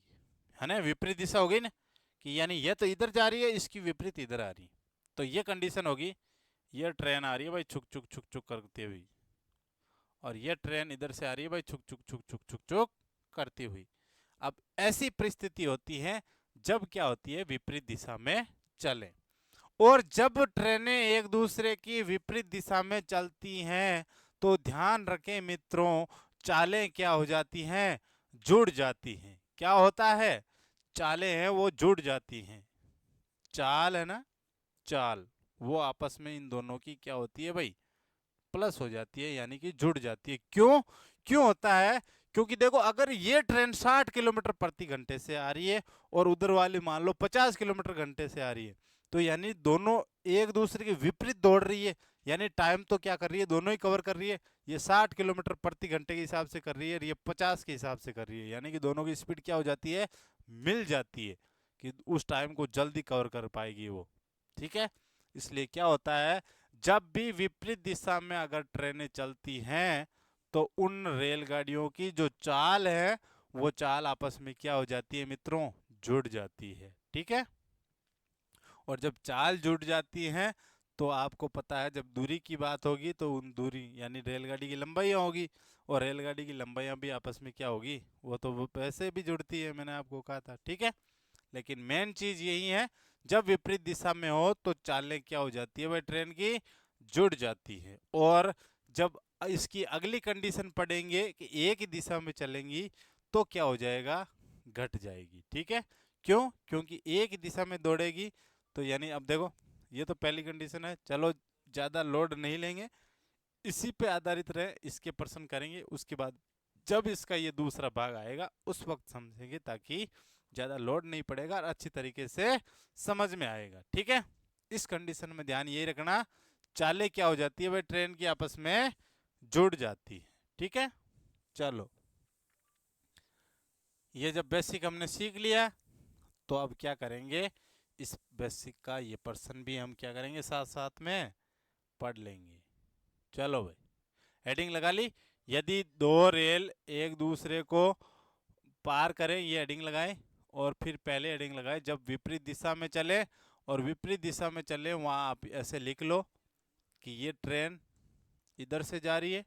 है ना, विपरीत दिशा हो गई ना, कि यानी ये तो इधर जा रही है, इसकी विपरीत इधर आ रही है। तो ये कंडीशन होगी, ये ट्रेन आ रही है भाई छुक छुक छुक छुक करती हुई, और ये ट्रेन इधर से आ रही है भाई छुक छुक छुक छुक छुक छुक करती हुई। अब ऐसी परिस्थिति होती है जब क्या होती है, विपरीत दिशा में चले। और जब ट्रेनें एक दूसरे की विपरीत दिशा में चलती हैं तो ध्यान रखें मित्रों, चालें क्या हो जाती हैं, जुड़ जाती हैं। क्या होता है, चालें हैं वो जुड़ जाती हैं। चाल है ना, चाल वो आपस में इन दोनों की क्या होती है भाई, प्लस हो जाती है, यानी कि जुड़ जाती है। क्यों, क्यों होता है, क्योंकि देखो अगर ये ट्रेन 60 किलोमीटर प्रति घंटे से आ रही है और उधर वाली मान लो 50 किलोमीटर घंटे से आ रही है, तो यानी दोनों एक दूसरे के विपरीत दौड़ रही है। यानी टाइम तो क्या कर रही है, दोनों ही कवर कर रही है। ये 60 किलोमीटर प्रति घंटे के हिसाब से कर रही है और ये 50 के हिसाब से कर रही है, यानी कि दोनों की स्पीड क्या हो जाती है, मिल जाती है, कि उस टाइम को जल्दी कवर कर पाएगी वो, ठीक है। इसलिए क्या होता है, जब भी विपरीत दिशा में अगर ट्रेनें चलती हैं तो उन रेलगाड़ियों की जो चाल है वो चाल आपस में क्या हो जाती है मित्रों, जुड़ जाती है, ठीक है। और जब चाल जुड़ जाती है तो आपको पता है, जब दूरी की बात होगी तो उन दूरी यानी रेलगाड़ी की लंबाइयाँ होगी, और रेलगाड़ी की लंबाइयाँ भी आपस में क्या होगी, वो तो वो वैसे भी जुड़ती है, मैंने आपको कहा था, ठीक है। लेकिन मेन चीज यही है, जब विपरीत दिशा में हो तो चालें क्या हो जाती है भाई, ट्रेन की जुड़ जाती है। और जब इसकी अगली कंडीशन पढ़ेंगे कि एक ही दिशा में चलेंगी तो क्या हो जाएगा, घट जाएगी, ठीक है। क्यों, क्योंकि एक ही दिशा में दौड़ेगी, तो यानी अब देखो ये तो पहली कंडीशन है। चलो ज़्यादा लोड नहीं लेंगे, इसी पे आधारित रहे, इसके प्रश्न करेंगे उसके बाद। जब इसका ये दूसरा भाग आएगा उस वक्त समझेंगे, ताकि ज़्यादा लोड नहीं पड़ेगा और अच्छी तरीके से समझ में आएगा, ठीक है। इस कंडीशन में ध्यान यही रखना, चालें क्या हो जाती है भाई, ट्रेन की आपस में जुड़ जाती है, ठीक है। चलो, ये जब बेसिक हमने सीख लिया तो अब क्या करेंगे, इस बेसिक का ये प्रश्न भी हम क्या करेंगे, साथ साथ में पढ़ लेंगे। चलो भाई, हेडिंग लगा ली, यदि दो रेल एक दूसरे को पार करें, ये हेडिंग लगाए। और फिर पहले हेडिंग लगाए, जब विपरीत दिशा में चले। और विपरीत दिशा में चले वहाँ आप ऐसे लिख लो कि ये ट्रेन इधर से जा रही है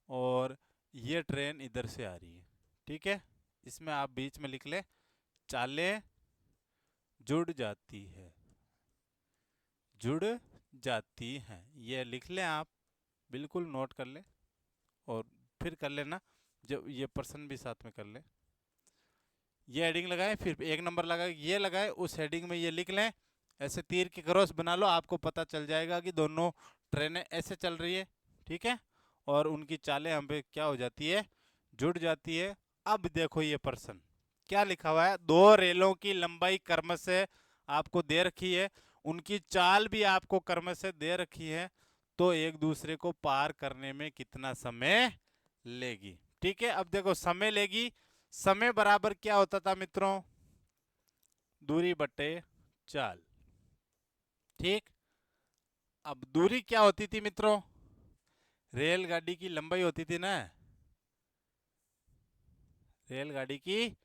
और ये ट्रेन इधर से आ रही है, ठीक है। इसमें आप बीच में लिख ले, चालें जुड़ जाती है, जुड़ जाती हैं, ये लिख लें आप, बिल्कुल नोट कर लें। और फिर कर लेना, जब ये प्रश्न भी साथ में कर लें। ये हेडिंग लगाएं, फिर एक नंबर लगाए, ये लगाए, उस हेडिंग में ये लिख लें, ऐसे तीर की क्रॉस बना लो, आपको पता चल जाएगा कि दोनों ट्रेनें ऐसे चल रही है, ठीक है। और उनकी चालें हम पे क्या हो जाती है, जुड़ जाती है। अब देखो ये प्रश्न क्या लिखा हुआ है, दो रेलों की लंबाई क्रम से आपको दे रखी है, उनकी चाल भी आपको क्रम से दे रखी है, तो एक दूसरे को पार करने में कितना समय लेगी, ठीक है। अब देखो समय लेगी, समय बराबर क्या होता था मित्रों, दूरी बटे चाल, ठीक। अब दूरी क्या होती थी मित्रों, रेलगाड़ी की लंबाई होती थी ना, रेलगाड़ी की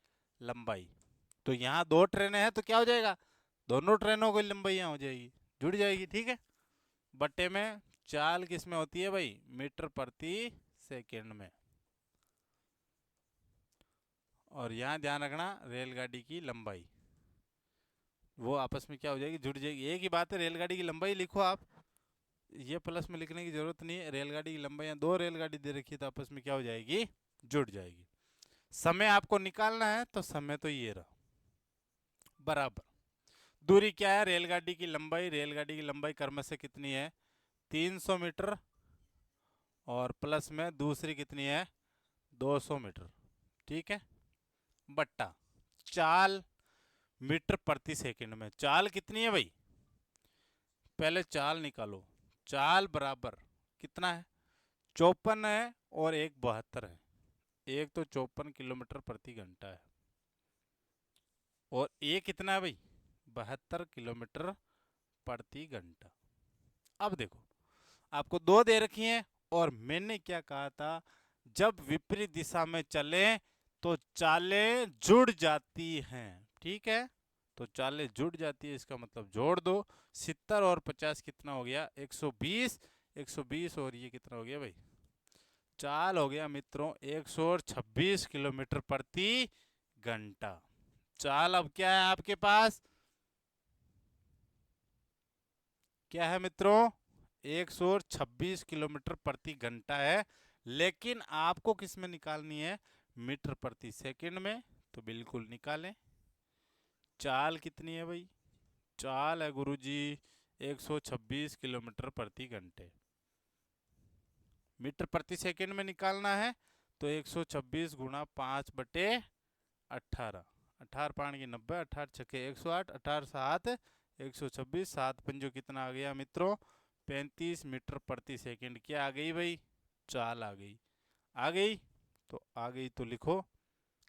लंबाई। तो यहाँ दो ट्रेनें हैं तो क्या हो जाएगा, दोनों ट्रेनों की लंबाइयाँ हो जाएगी, जुड़ जाएगी, ठीक है। बट्टे में चाल किस में होती है भाई, मीटर प्रति सेकंड में। और यहाँ ध्यान रखना रेलगाड़ी की लंबाई, वो आपस में क्या हो जाएगी, जुड़ जाएगी। एक ही बात है, रेलगाड़ी की लंबाई लिखो आप, ये प्लस में लिखने की जरूरत नहीं है। रेलगाड़ी की लंबाई, दो रेलगाड़ी दे रखी है तो आपस में क्या हो जाएगी, जुड़ जाएगी। समय आपको निकालना है तो समय तो ये रहा, बराबर। दूरी क्या है, रेलगाड़ी की लंबाई क्रम से कितनी है, 300 मीटर, और प्लस में दूसरी कितनी है, 200 मीटर, ठीक है। बट्टा चाल मीटर प्रति सेकंड में, चाल कितनी है भाई, पहले चाल निकालो। चाल बराबर कितना है, 54 है और एक 72 है। एक तो 54 किलोमीटर प्रति घंटा है, और एक कितना है भाई, 72 किलोमीटर प्रति घंटा। अब देखो, आपको दो दे रखी हैं, और मैंने क्या कहा था, जब विपरीत दिशा में चले तो चालें जुड़ जाती हैं, ठीक है। तो चालें जुड़ जाती है, इसका मतलब जोड़ दो। 70 और 50 कितना हो गया, 120। 120 और ये कितना हो गया भाई, चाल हो गया मित्रों 126 किलोमीटर प्रति घंटा। चाल अब क्या है आपके पास, क्या है मित्रों, 126 किलोमीटर प्रति घंटा है। लेकिन आपको किस में निकालनी है, मीटर प्रति सेकंड में। तो बिल्कुल निकालें। चाल कितनी है भाई, चाल है गुरुजी 126 किलोमीटर प्रति घंटे। मीटर प्रति सेकंड में निकालना है तो 126 गुणा 5/18। 18 पाँच की 90, 18 छक्के 108, 18 7 126, 7 पंजो कितना आ गया मित्रों, 35 मीटर प्रति सेकंड। क्या आ गई भाई, चाल आ गई। आ गई तो आ गई तो लिखो,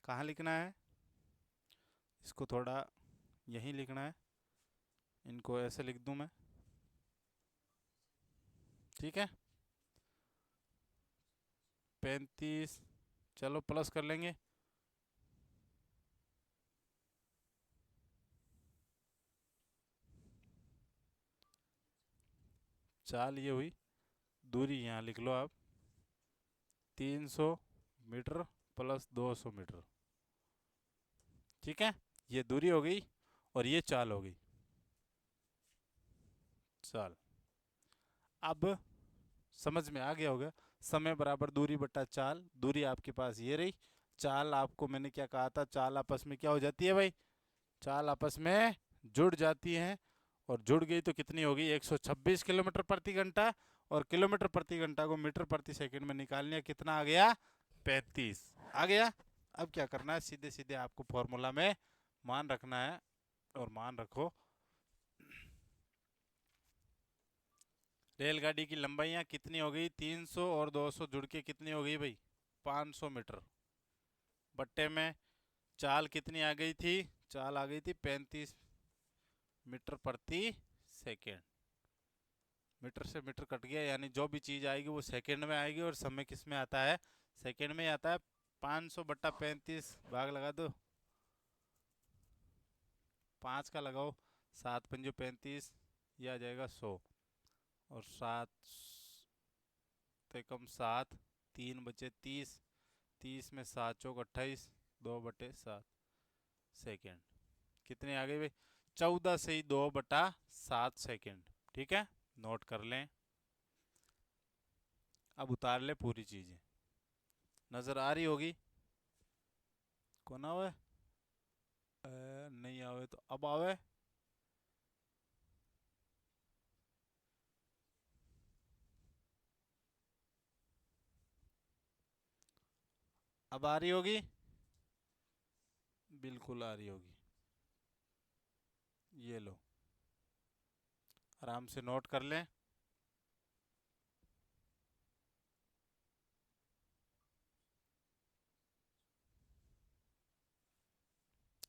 कहाँ लिखना है, इसको थोड़ा यहीं लिखना है, इनको ऐसे लिख दूं मैं, ठीक है। 35, चलो प्लस कर लेंगे, चाल ये हुई, दूरी यहाँ लिख लो आप, 300 मीटर प्लस 200 मीटर, ठीक है। ये दूरी हो गई और ये चाल हो गई, चाल। अब समझ में आ गया होगा, समय बराबर दूरी बटा चाल। दूरी आपके पास ये रही, चाल आपको मैंने क्या कहा था, चाल आपस में क्या हो जाती है भाई, चाल आपस में जुड़ जाती हैं। और जुड़ गई तो कितनी होगी, 126 किलोमीटर प्रति घंटा। और किलोमीटर प्रति घंटा को मीटर प्रति सेकंड में निकालने, कितना आ गया, 35 आ गया। अब क्या करना है, सीधे सीधे आपको फॉर्मूला में मान रखना है, और मान रखो। रेलगाड़ी की लंबाइयाँ कितनी हो गई, 300 और 200 जुड़ के कितनी हो गई भाई, 500 मीटर। बट्टे में चाल कितनी आ गई थी, चाल आ गई थी 35 मीटर प्रति सेकेंड। मीटर से मीटर कट गया, यानी जो भी चीज़ आएगी वो सेकेंड में आएगी, और समय किस में आता है, सेकेंड में आता है। 500 बट्टा 35 भाग लगा दो, 5 का लगाओ, 7 पंजो 35, यह आ जाएगा 100। और 7 से कम 7, 3 बचे 30, 30 में 7 चौक 28, 2/7 सेकेंड। कितने आ गए भाई, 14 से ही 2/7 सेकेंड, ठीक है। नोट कर लें। अब उतार ले पूरी चीजें, नजर आ रही होगी। कौन आवे, नहीं आवे तो अब आवे। अब आ रही होगी, बिल्कुल आ रही होगी। ये लो, आराम से नोट कर लें।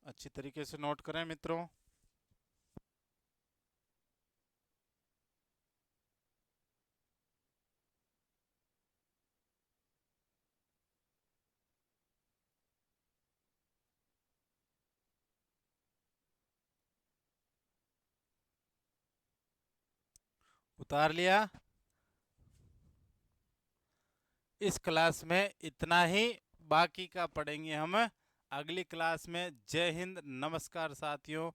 अच्छी तरीके से नोट करें मित्रों। उतार लिया। इस क्लास में इतना ही, बाकी का पढ़ेंगे हम अगली क्लास में। जय हिंद, नमस्कार साथियों।